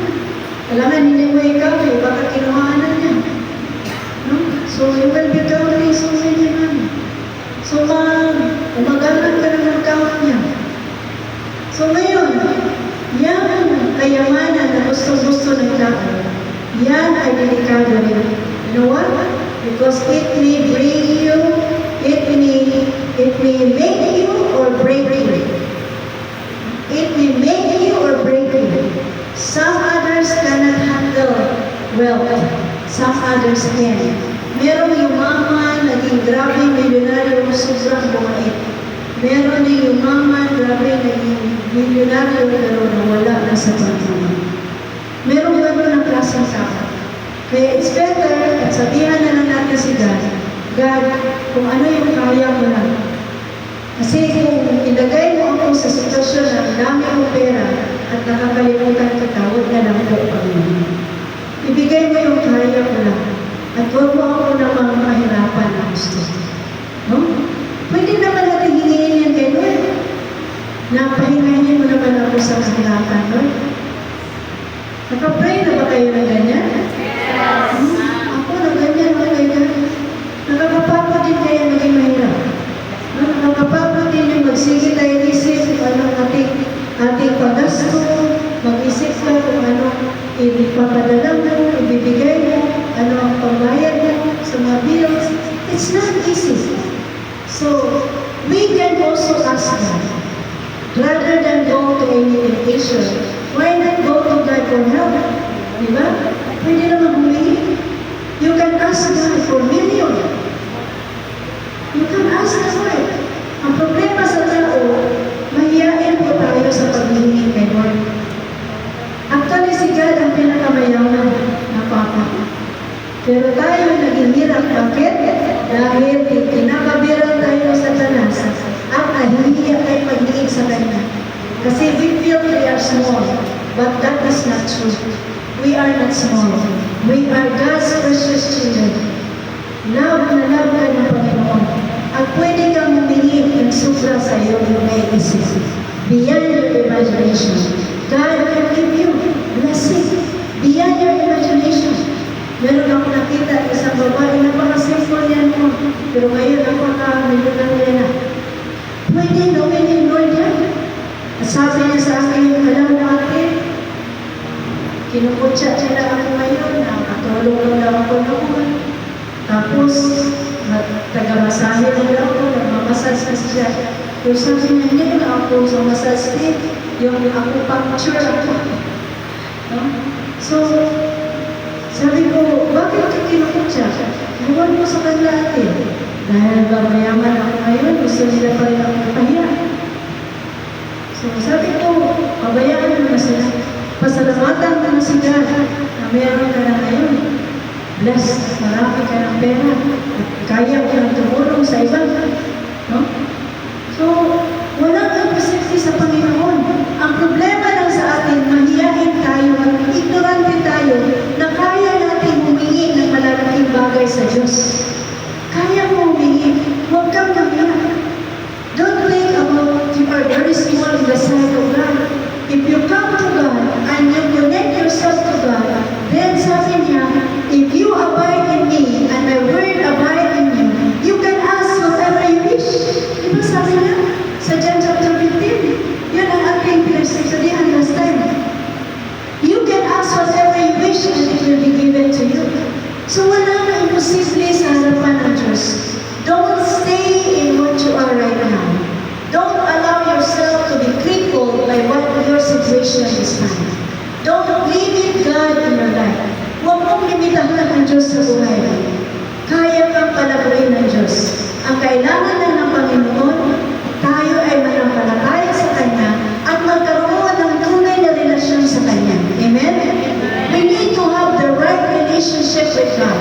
Kailangan hindi mo ikaw baka kinuhaan niya. No? So, you will be counting so many money. So, ma'am, umagalan ka na ng count niya. So, ngayon, yan kayamanan na gusto-gusto ng tao. Yan ay delikado rin. You know what? Because it may bring you, it may make you or break you. It may make you or break you. Some others cannot handle wealth. Some others can. Merong yumaman, naging grabing milyonaryo, sobrang bumait. Meron din yumaman, grabing naging milyonaryo, pero nawala na sa pagkaman. Merong gano'n ng klaseng tao. Kaya it's better at sabihan na lang natin si God, God, kung ano yung kaya mo lang. Kasi kung ilagay mo ako sa sitwasyon na dami mo pera at nakakalimutan kita, huwag na lang po Panginoon. Ibigay mo yung kaya mo lang. At huwag mo ako namang mahirapan na gusto. No? Pwede naman natin hingin yan kay Lord. Napahingahin mo naman ako sa kahirapan, Lord. Nakapray na ba kayo na ganyan? Yes. Ako na ganyan, okay, ganyan. Nakakapapa din kaya naging mahirap. Nakakapapa It's not easy. So, we can also ask God, rather than go to any temptation, why not go to God for help? Diba? Pwede naman humingi. You can ask God for million. You can ask the Lord. Ang problema sa tao, mahiyain po tayo sa paghihingi kay Lord. Actually, si God ang pinakamayaman na Papa. Pero tayo naging hirap. Bakit? Dahil kinakabiran tayo sa Satanas at nahihiya tayo paghihingi sa Kanya. Kasi we feel we are small, but that is not true. We are not small. We are God's precious children. Love na love ka ng Panginoon. At pwede kang humingi ng sobra sa iyo yung may isip. Beyond your imagination. God can give you blessing. Beyond your imagination. Meron ako nakita isang babae, napaka-simple yan mo. Pero ngayon, napaka-milyonan na. Pwede gawin ni Lord yan. At sabi niya sa akin, alam mo ate, kinukutsa niya lang ako ngayon, nakatulong lang ako noon. Tapos, taga-masahe lang ako, nagmamasas na siya. Pero sabi niya, hindi na ako sa masas yung acupuncture ako. No? So, sabi ko, bakit ka kinukutsa? Huwag mo sa kanila ate. Dahil ba mayaman ako ngayon, gusto nila pa rin ako pahiya. So, sabi ko, pabayaan mo na sila. Pasalamatan mo na si God na meron ka na ngayon. Blessed, marami ka ng pera. At kaya mo nang tumulong sa iba. No? So, walang imposible sa Panginoon. Ang problema lang sa atin, mahiyain tayo at ignorante tayo na kaya natin humingi ng malalaking bagay sa Diyos. Kaya mo humingi. Huwag kang namiyak. Don't think about you are very small in the sight of God. If you come to God and you connect yourself to God, then sabi niya, if you abide in me and my word abide in you, you can ask whatever you wish. Diba sabi niya sa John chapter 15? Yun ang ating pinagsasalihan last time. You can ask whatever you wish and it will be given to you. So wala na imposible sa harapan ng Diyos. Don't stay in what you are right now. Don't allow yourself to be crippled by what your situation is now. Don't limit God in your life. Huwag mong limitahan ang Diyos sa buhay mo. Kaya kang palaguin ng Diyos. Ang kailangan lang ng Panginoon, tayo ay manampalataya sa Kanya at magkaroon ng tunay na relasyon sa Kanya. Amen? We need to have the right relationship with God.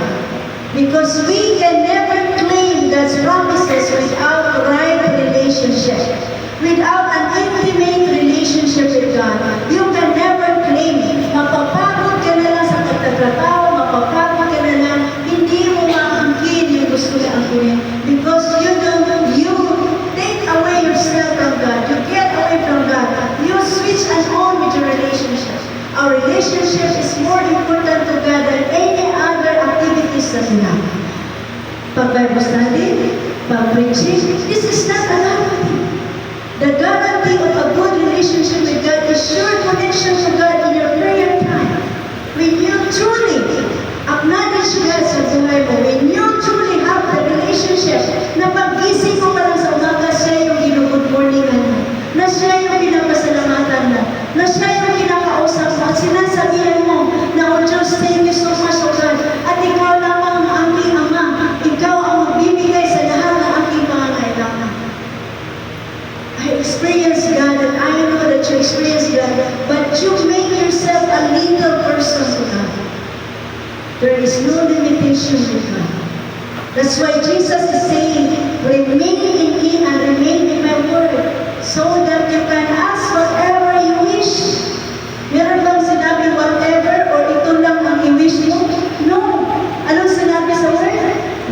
Because we can never claim God's promises without the right relationship. Without an intimate relationship with God, you can never claim it. Mapapagod ka na lang sa pagtatrabaho, mapapagod ka na lang, hindi mo maangkin yung gusto niya angkin. Because you take away yourself from God. You get away from God. You switch and on with your relationship. Our relationship is more important to God than any other activities that we have. Pag-Bible study, pag-preaching, this is not allowed. The guarantee of a good relationship with God is sure connection to God in your prayer time. When you truly acknowledge God sa buhay mo, when you truly have the relationship, na pag-gising mo pa lang sa umaga, siya yung good morningan mo, na siya yung pinapasalamatan mo, na siya yung kinakausap mo, at sinasabihan mo na, oh Diyos, thank you so much, oh God, at ikaw lamang ang aking Ama, ikaw ang magbibigay sa lahat ng aking pangangailangan. I experience God and I know that you experience God, but you make yourself a little person to God. There is no limitation with God. That's why Jesus is saying, remain in me and remain in my word, so that you can ask whatever you wish. Meron bang sinabi whatever or ito lang ang i-wish mo? No. Anong sinabi sa word?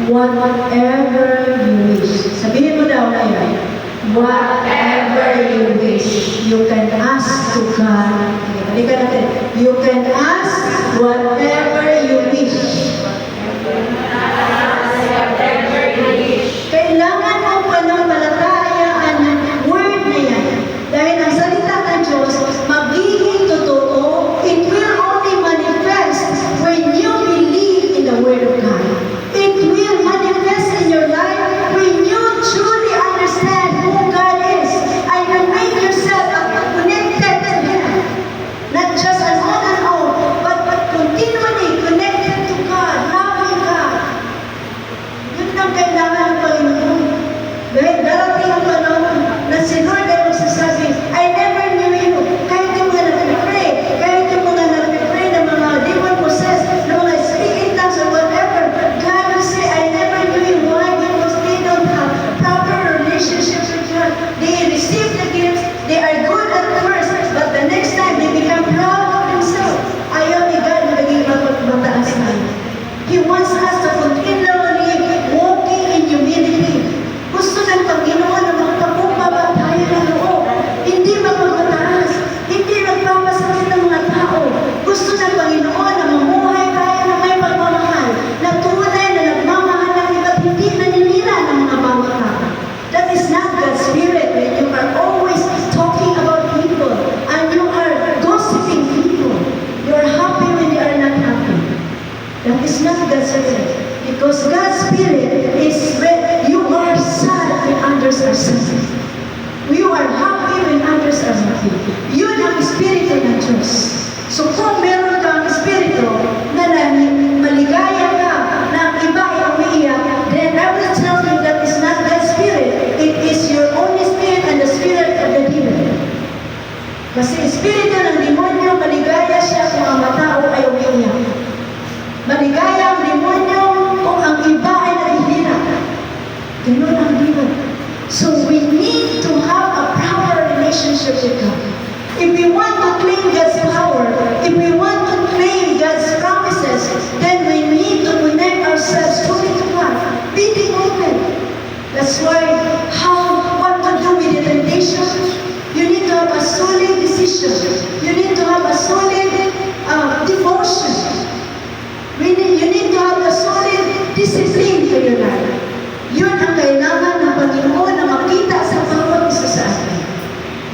Whatever you wish. Sabihin mo daw ngayon. Whatever you wish, you can ask to God. Halika natin. You can ask whatever you wish. Kailangan mong panampalatayaan ng word na yan. Dahil ang salita ng Diyos, magiging totoo, it will only manifest when you believe in the word of God. It will manifest in your That is not God's Spirit. Because God's Spirit is when you are sad when others are sad. You are happy when others are happy. Yun ang Espiritu ng Diyos. So kung meron kang Espiritu na maligaya ka, na ang iba ay umiiyak, then I will tell you that is not God's Spirit. It is your own Spirit and the Spirit of the demon. Kasi Espiritu ng demonyo, maligaya siya kung ang matao ay umiiyak. Maligaya ang demonyo kung ang iba ay nahihirap. Ganun ang demon. So we need to have a proper relationship with God. If we want to claim God's power, if we want to claim God's promises, then we need to connect ourselves fully to God. Be open. That's why what to do with the temptation, you need to have a solid decision. You need to have a solid devotion. You need to have a solid discipline to your life. Yun ang kailangan ng Panginoon na makita sa bawat isa sa atin.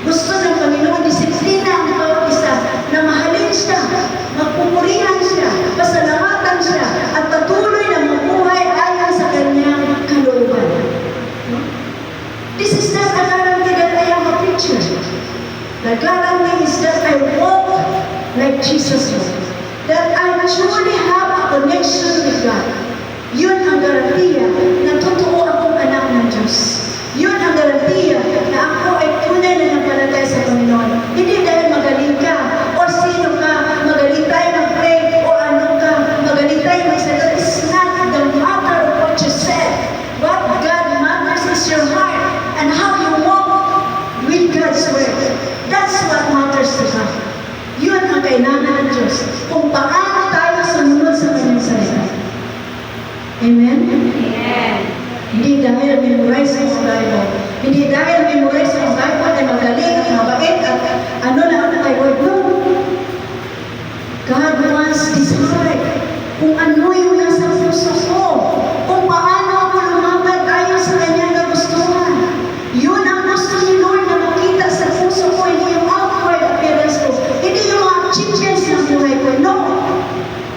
Gusto ng Panginoon, disiplina ang bawat isa, na mahalin siya, magpupurihan siya, pasalamatan siya, at patuloy na mabuhay ayon sa kanyang kalooban. This is not a guarantee that I am a preacher. The guarantee is that I walk like Jesus walked. That I truly have a connection with God. Yun ang garantiya na totoo akong anak ng Diyos. Yun ang garantiya na ako ay tunay na napalatay sa Panginoon. Hindi dahil magaling ka, o sino ka, magaling tayo mag-pray, o ano ka, magaling tayo mag-salita. It's not the matter of what you said. What God matters is your heart and how you walk with God's word. That's what matters to God. Yun ang kailangan ng Diyos. Kung paano tayo sumunod sa kanyang salita. Amen? Amen. Hindi dahil memorize ang Bible. Hindi dahil memorize ang Bible ay magaling at mabait at ano kay word. No. God wants this heart. Kung ano yung nasa puso ko. Kung paano ako lumabad ayon sa kanyang kagustuhan. Yun ang gusto ni Lord na makita sa puso ko. Hindi yung outward appearance ko. Hindi yung mga achievements ng buhay ko. No.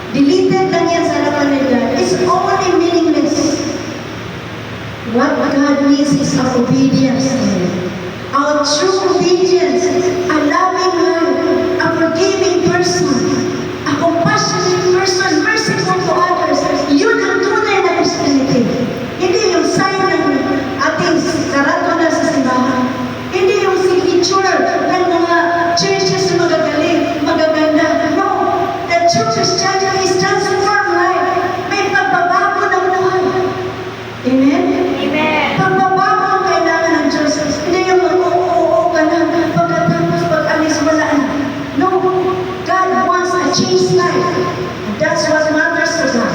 Deleted lang yan sa harapan ni God. It's only meaningless. What God needs is our obedience. Our true obedience. A loving heart. A forgiving person. A compassionate person. Merciful to others. Yun ang tunay na Christianity. Hindi yung sign ng ating karatula sa simbahan. Hindi yung signature ng mga churches na magaganda. No. The true Christianity is transformed life. May pagbabago ng buhay. Amen? Amen. Pagbabago ang kailangan ng Diyos. Hindi yung mag-oo ka lang. Pagkatapos pag-alis wala na. No. God wants a changed life. And that's what matters to God.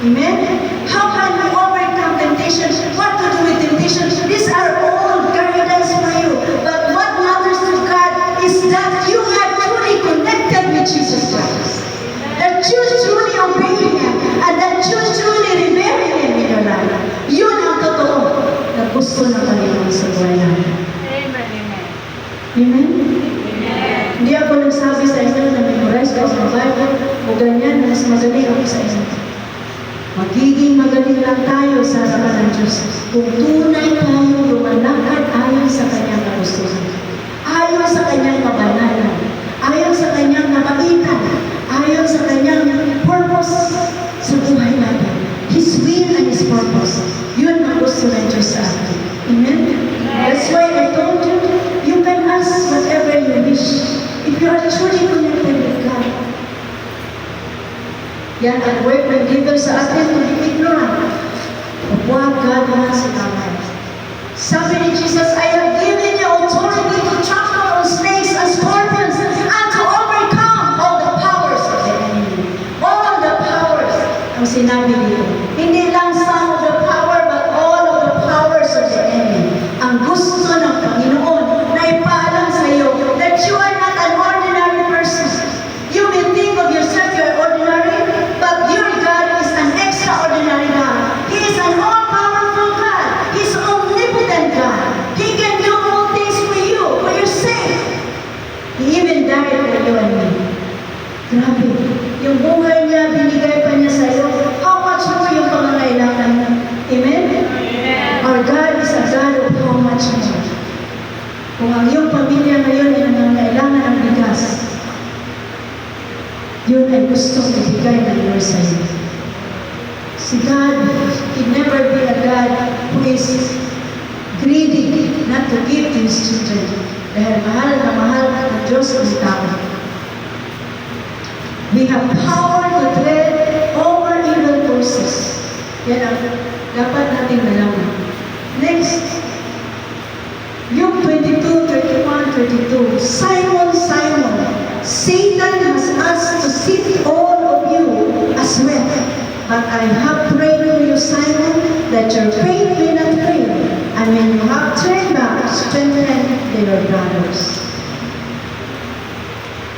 Amen? How can we overcome temptation? What to do with temptation? These are all guidance for you. But what matters to God is that you are truly connected with Jesus Christ. That you truly obey Him. And that you truly revere Him in your life. Yun ang totoo na gusto ng Panginoon sa buhay natin. Amen. Amen. Amen? Amen. Hindi ako nagsabi sa inyo na memorize ko sa Bible o ganyan na mas magaling ako sa inyo. Magiging magaling lang tayo sa harapan ng Diyos kung tunay tayo lumalakad ayon sa kanyang kagustuhan. Ayon sa kanyang kabanalan. Ayon sa kanyang kabaitan. Ayon sa kanyang purpose sa buhay natin. His will and His purpose. Yun ang gusto ng Diyos sa atin. Amen? That's why I told you, you can ask whatever you wish. If you are truly connected with God. Yan ang word ng given sa atin to be ignorant of what God wants in our life. Sabi ni Jesus, I have given you authority to trample on snakes and scorpions and to overcome all the powers of the enemy. All the powers ang sinabi dito. Hindi lang some of the power but all of the powers of the enemy. Ang gusto ng Panginoon na ipaalam sa iyo that you are not an ordinary person. You may think of yourself you are ordinary, but your God is an extraordinary God. He is an all-powerful God. He is omnipotent God. He can do all things for you, for your sake. He even died for you and me. Grabe. Yung buhay niya, binigay pa niya sa iyo never sa'yo. Si God can never be a God who is greedy not to give to His children. Dahil mahal ng Diyos ang tao. We have power to tread over evil forces. Yan ang dapat natin nalaman. Next, Luke 22, 31, 32. Simon, Simon, Satan has asked to sift all of you as well. But I have prayed for you, Simon, that your faith may not fail. And when you have turned back, strengthen your brothers.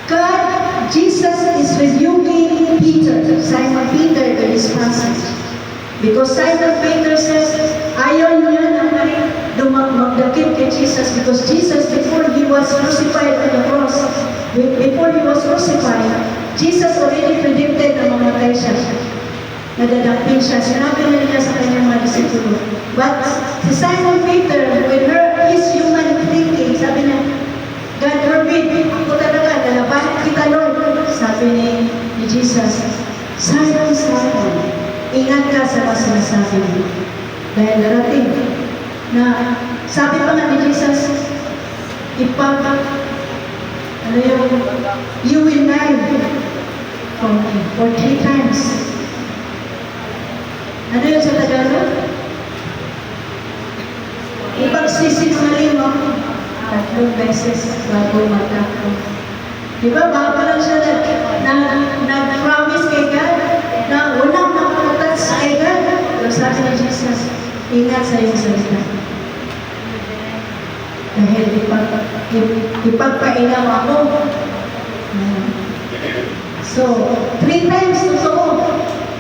God, Jesus is rebuking Peter, Simon Peter, in this passage. Because Simon Peter says, ayaw niya na may magdakip kay Jesus because Jesus, before He was crucified on the cross, before He was crucified, Jesus already predicted na mamatay siya. Nadadakpin siya. Sinabi na niya sa kanyang mga disipulo. But si Simon Peter, with his human thinking, sabi niya, God forbid, ako talaga, nalabahin kita, Lord. Sabi ni Jesus, Simon, Simon, ingat ka sa mga sinasabi mo. Dahil darating na, sabi pa nga ni Jesus, you will die for 3 times. Ano yun sa Tagalog? Ipagsisinungaling mo 3 beses bago magtakbo. Diba, bago lang siya nag-promise kay God na walang makatats kay God. Pero sabi ni Jesus, ingat sa iyong salita. Dahil ipagpainaw ako. So, 3 times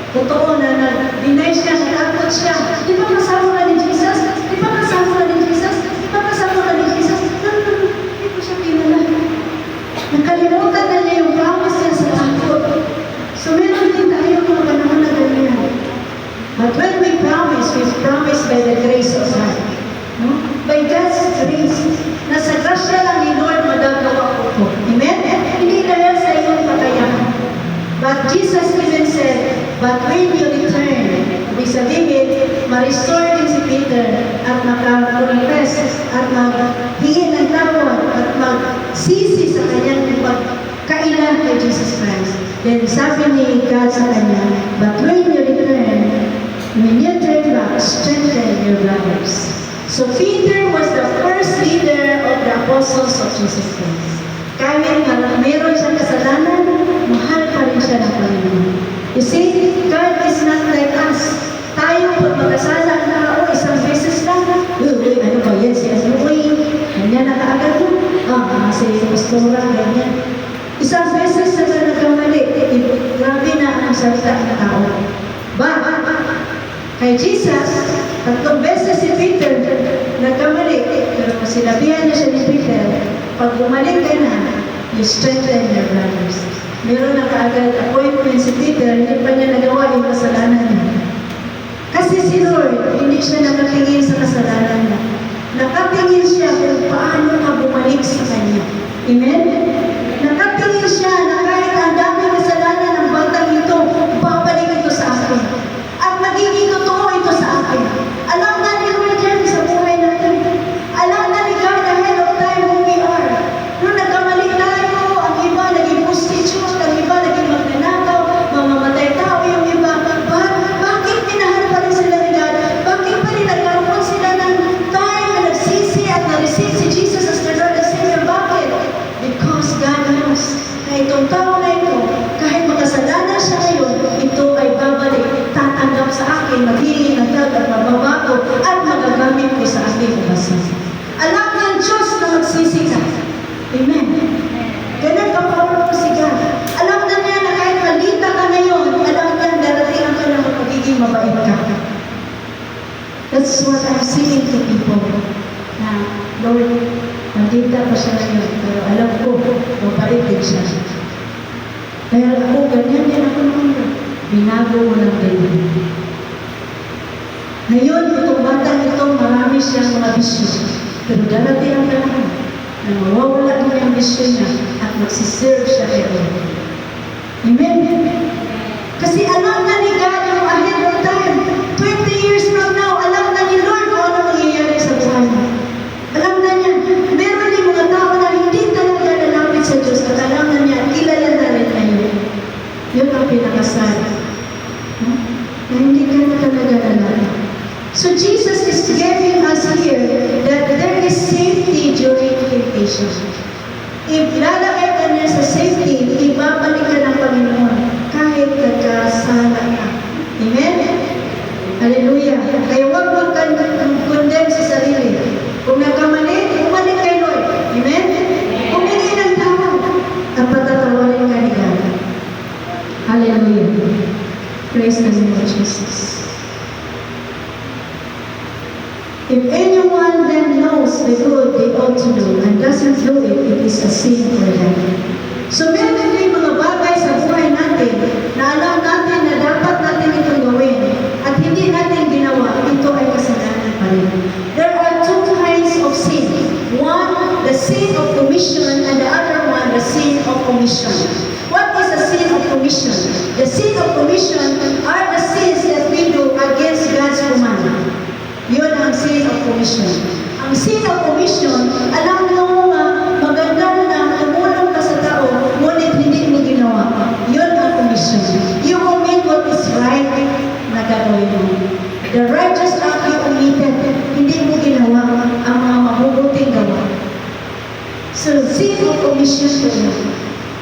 totoo na nag-deny siya, natakot siya. Di ba kasama ka ni Jesus? Di ba kasama ka ni Jesus? Di ba kasama ka ni Jesus? Hindi ko siya kilala. Nakalimutan na niya yung promise niya sa takot. So meron din tayo mga panahon na ganyan. But when we promise by the grace of God. No? By God's grace. Nasa grasya lang ni Lord magagawa ko po. Amen? Hindi dahil sa iyong kakayahan. But Jesus even said, but when you return, ibig sabihin, ma-restore din si Peter at maka-confess at mag-hingin ng tawad at mag-sisi sa kanyang pagkailan kay Jesus Christ. Then sabi ni God sa kanya, but when you return, when you turn back, strengthen your brothers. So Peter was the first leader of the apostles of Jesus Christ. Kahit meron siyang kasalanan, mahal pa rin siya ng Panginoon. You see, God is not like us. Tayo, pag magkasala na, isang beses lang, ano ba yan, si Azuy, ganyan na kaagad mo. Si Pastora, ganyan. Isang beses na nagkamali, grabe na ang salita ng tao. But, kay Jesus, 3 beses si Peter nagkamali, pero sinabihan niya siya ni Peter, pag bumalik ka na, you strengthen your brothers. Meron na kaagad appointment si Peter, hindi pa niya nagawa yung kasalanan niya. Kasi si Lord, hindi siya nakatingin sa kasalanan niya. Nakatingin siya kung paano ka bumalik sa Kanya. Amen? Nakatingin siya na kahit ang daming kasalanan ng batang ito, babalik ito sa akin. At magiging totoo ito sa akin. Alam na ni Lord yan sa buhay natin. Alam na ni God ahead of time who we are. Nung nagkamali tayo, ang iba naging prostitute, ang iba naging magnanakaw, mamamatay tao yung iba. Bakit minahal pa rin sila ni God? Bakit pa rin nagkaroon sila ng time na nagsisi at na-receive si Jesus as their Lord and Savior? Bakit? Because God knows na itong tao na ito, kahit makasalanan siya ngayon, ito ay babalik, tatanggap sa akin, magiging nagdag at mababago at magagamit ko sa aking kabasan. Alam ng Diyos na magsisi ka. Amen. Ganun ka powerful si God. Alam na niya na kahit malita ka ngayon, alam niya darating ka na magiging mabait ka. That's what I'm saying to people. Na, Lord, malita pa siya ngayon, pero alam ko, mabait din siya. Dahil ako, ganyan din ako naman. Binago mo lang din. Ngayon, itong batang ito, marami siyang mga bisyo. Pero darating ang panahon na mawawala din ang bisyo niya at magsiserve siya kay Lord. Amen? Kasi alam na ni God yung ahead of time. 20 years from now, alam na ni Lord kung ano mangyayari sa buhay mo. Alam na niya, meron din mga tao na hindi talaga lalapit sa Diyos at alam na niya, kilala na rin kayo. Yun ang pinakasal. Na hindi ka na talaga lalapit. So Jesus is giving us here that there is safety during temptation. If lalagay ka niya sa safety, ibabalik ka ng Panginoon kahit nagkasala ka. Amen? Hallelujah. Kaya huwag mag-condemn sa sarili. Kung nagkamali, umalik kay Lord. Amen? Humingi ng tawad at patatawarin ka ni God. Hallelujah. Praise the name of Jesus. If anyone then knows the good they ought to do and doesn't do it, it is a sin for them. So meron din mga bagay sa buhay natin na alam natin na dapat natin itong gawin at hindi natin ginawa, ito ay kasalanan pa rin. There are two kinds of sin. One, the sin of commission, and the other one, the sin of omission. What is the sin of commission? The sin of commission are the sins that we do against God's command. Yun ang sin of commission. Ang sin of commission, alam mo nga, maganda na tumulong ka sa tao, ngunit hindi mo ginawa. Yun ang commission. You omit what is right na gagawin mo. The righteous act you omitted, hindi mo ginawa ang mga mabubuting gawa. So, sin of commission ko yun.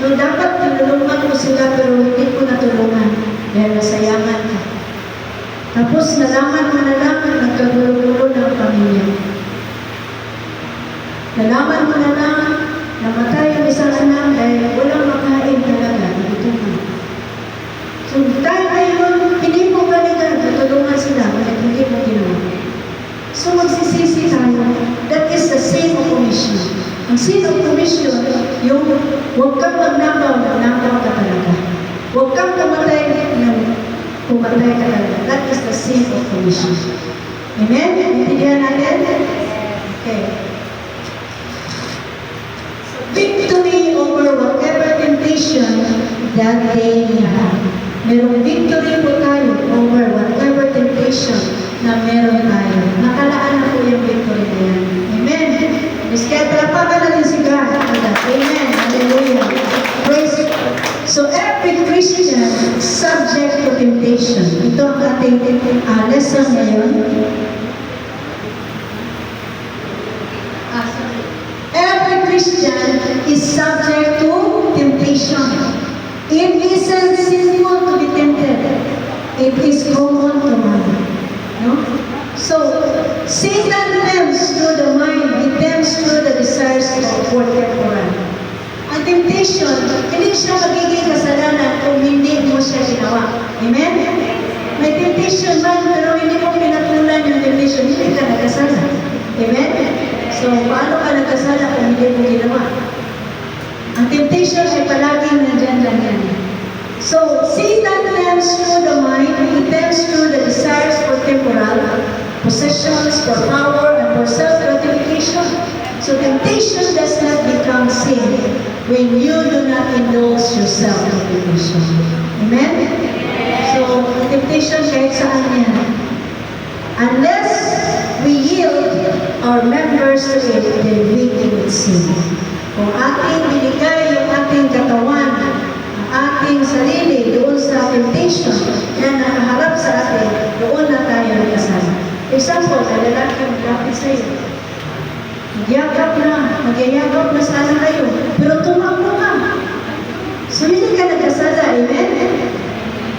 No, dapat tinulungan mo sila pero hindi ko natulungan dahil nasayangan ka. Tapos nalaman mo na lang nagkagulo-gulo ng pamilya. Nalaman mo na lang namatay ang isang anak dahil walang makain talaga. Ito na. So, tayo ngayon, hindi mo balikan, natulungan sila, kahit hindi mo ginawa. So, magsisisi tayo. That is the sin of omission. Ang sin of omission, yung huwag kang magnakaw ka talaga. Huwag kang pumatay ka talaga. That is the sin of omission. Amen? Intindihan natin? Okay. Victory over whatever temptation that they have. Merong victory po tayo over whatever temptation na meron tayo. Nakalaan na po yung victory na yan. Amen? Kaya talapakan natin si God. Amen. Hallelujah. Praise God. So every Christian is subject to temptation. Ito ang ating lesson ngayon. Every Christian is subject to temptation. It isn't sinful to be tempted. It is common to man. No? So, Satan tempts through the mind. He tempts through the desires for temporal. Ang temptation, hindi siya magiging kasalanan kung hindi mo siya ginawa. Amen? May temptation man, pero hindi mo pinatulan yung temptation, hindi ka nagkasala. Amen? So, paano ka nagkasala kung hindi mo ginawa? Ang temptation ay palaging nandyan lang yan. So, Satan tempts through the mind, he tempts through the desires for temporal, possessions, for power, and for self-gratification. So, temptation does not become sin when you do not indulge yourself in temptation. Amen? So, temptation kahit saan yan. Unless we yield our members to it, then we commit sin. Kung ating binigay yung ating katawan, ang ating sarili doon sa temptation na nakaharap sa atin, doon na tayo nagkasala. Example, lalaki maglapit sa iyo. Magyayagap na sana kayo, pero tumakbo ka. So hindi ka nagkasala, amen?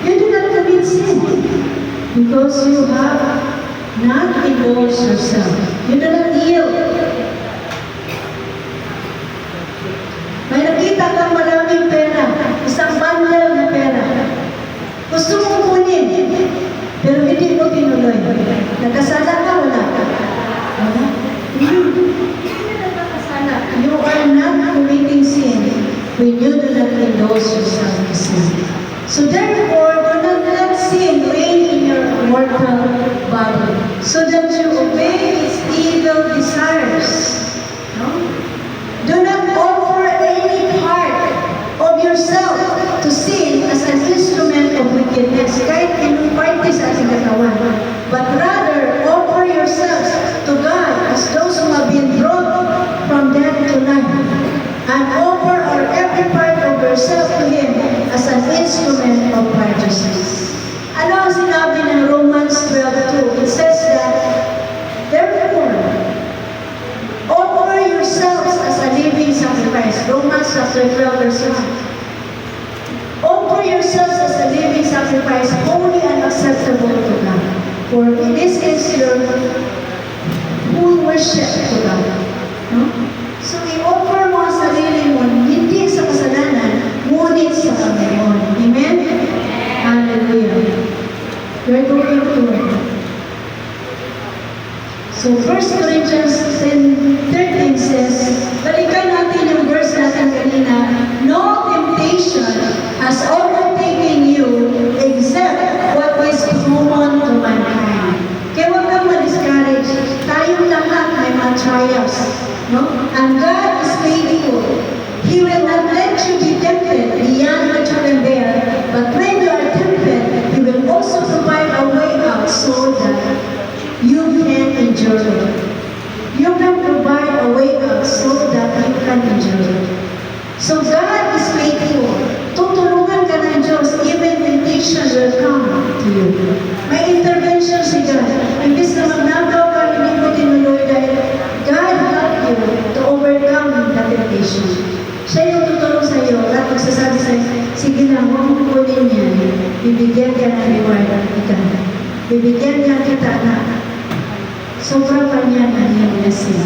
You do not commit sin because you have not indulged yourself. You do not yield. May nakita kang maraming pera, isang bundle na pera. Gusto mong kunin, pero hindi mo tinuloy. Nagkasala ka, wala ka. Wala. Hindi na nagkakasala. You are not committing sin when you do not indulge yourself in sin. So therefore, do not let sin reign in your mortal body, so that you obey its evil desires. No? Do not offer any part of yourself to sin as an instrument of wickedness. sinabi ng Romans 12:2. It says that, therefore, offer yourselves as a living sacrifice. Romans chapter 12, verse 1. Offer yourselves as a living sacrifice, holy and acceptable to God. For this is your full worship to God. No? So, i-offer mo ang sarili mo, hindi sa kasalanan, ngunit sa Panginoon. Amen? Hallelujah. We're going to So 1 Corinthians 10:13 says, balikan natin yung verse natin kanina, no temptation has overtaken you except what is common to mankind. Kaya huwag kang ma-discourage. Tayong lahat may mga trials. No? And God is faithful. He will not let you be tempted beyond what you can bear. But when you are tempted, He will also provide a way out so that you can endure it. You can provide a way out so that you can endure it. So God is faithful. Tutulungan ka ng Diyos, even temptation will come to you. May intervention si God. Imbis na magnagaw ka, hindi mo tinuloy dahil God help you to overcome the temptation. Siya yung tutulong sa iyo at magsasabi sa iyo, sige lang, huwag mo kunin niya. Bibigyan ka ng reward. Bibigyan niya kita na sobrang pa niya ang iyong blessing.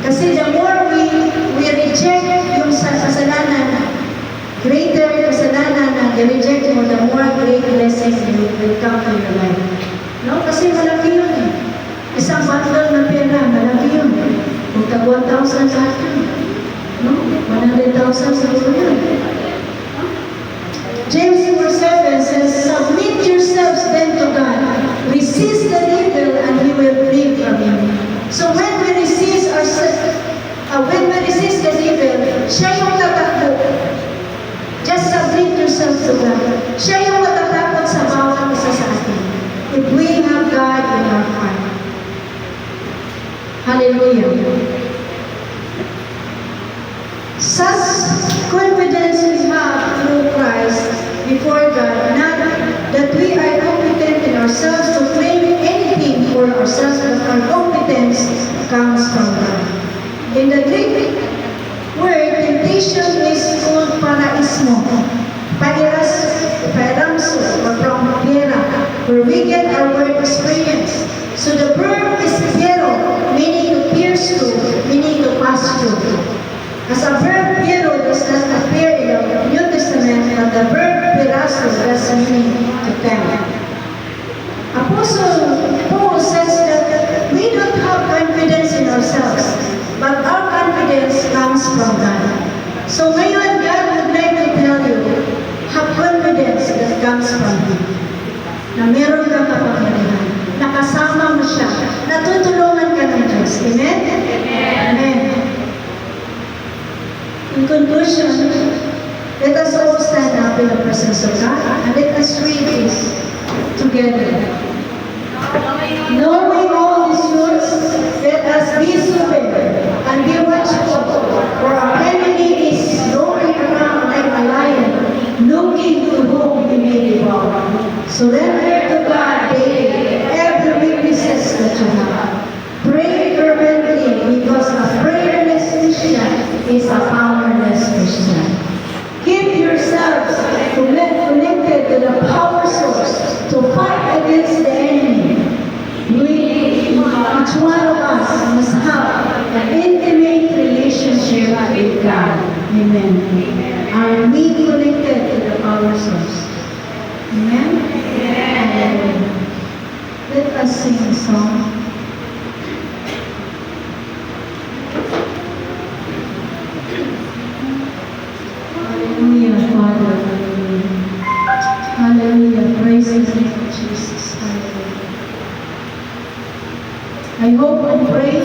Kasi the more we reject yung kasalanan, greater kasalanan na i-reject mo, the more great blessing will come to your life. No? Kasi malaki yun eh. Isang bundle na pera, malaki yun. Kung tag 1,000 sa akin, no? 100,000 sa yun. James 4:7 says, submit yourselves then to God. Resist the devil and he will flee from you. So when we resist the devil, siya yung tatakbo. Just submit yourselves to God. Siya yung matatakot sa bawat isa sa atin. If we have God in our heart. Hallelujah. Such confidence we have through Christ before God, not that we are competent in ourselves to claim anything for ourselves, but our competence comes from God. In the Greek word, temptation is called paraismo, pairamso, or from pera, where we get our word experience. So the verb is pero, meaning to pierce through, meaning to pass through. As a verb, pero does not appear in the New Testament, but the verb peraso does meaning to tempt. Apostle Paul says that we don't have confidence in ourselves, but our confidence comes from God. So ngayon, God would like to tell you, have confidence that comes from Him. Na meron kang kapangyarihan, nakasama mo siya, natutulungan ka ng Diyos. Amen? Amen. In conclusion, let us all stand up in the presence of God and let us read this together. Knowing all these truths, let us be sober and be watchful, for our enemy is roaring around like a lion, looking to whom he may devour. Surrender to God daily every weaknesses that you have. Pray fervently, because a prayerless Christian is a powerless Christian. Keep yourselves connected to the power source to fight against the enemy. Each one of us must have an intimate relationship with God. Amen. Are we connected to the power source? Amen? Amen. Let us sing a song. Hallelujah, Father. Hallelujah. Praise the name of Jesus. Hallelujah. I hope and pray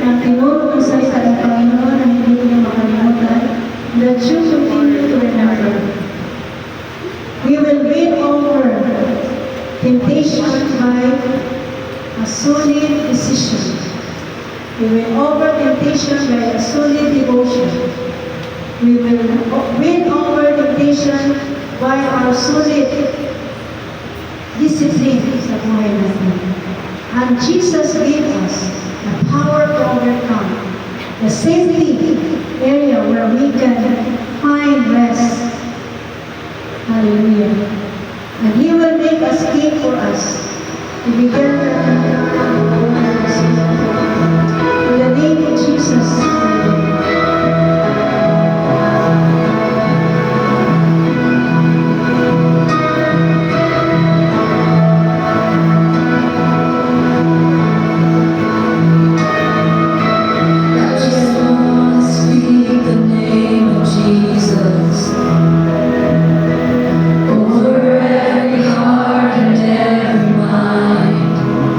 na tinuro ng salita ng Panginoon na hindi niyo makalimutan, that you continue to remember. We will win over temptation by a solid decision. We will over temptation by a solid devotion. We will win over temptation by our solid discipline sa buhay natin. And Jesus gave us the power to overcome the safety area where we can find rest. Hallelujah. And He will make us king for us. We begin in the name of Jesus. I just wanna speak the name of Jesus over every heart and every mind.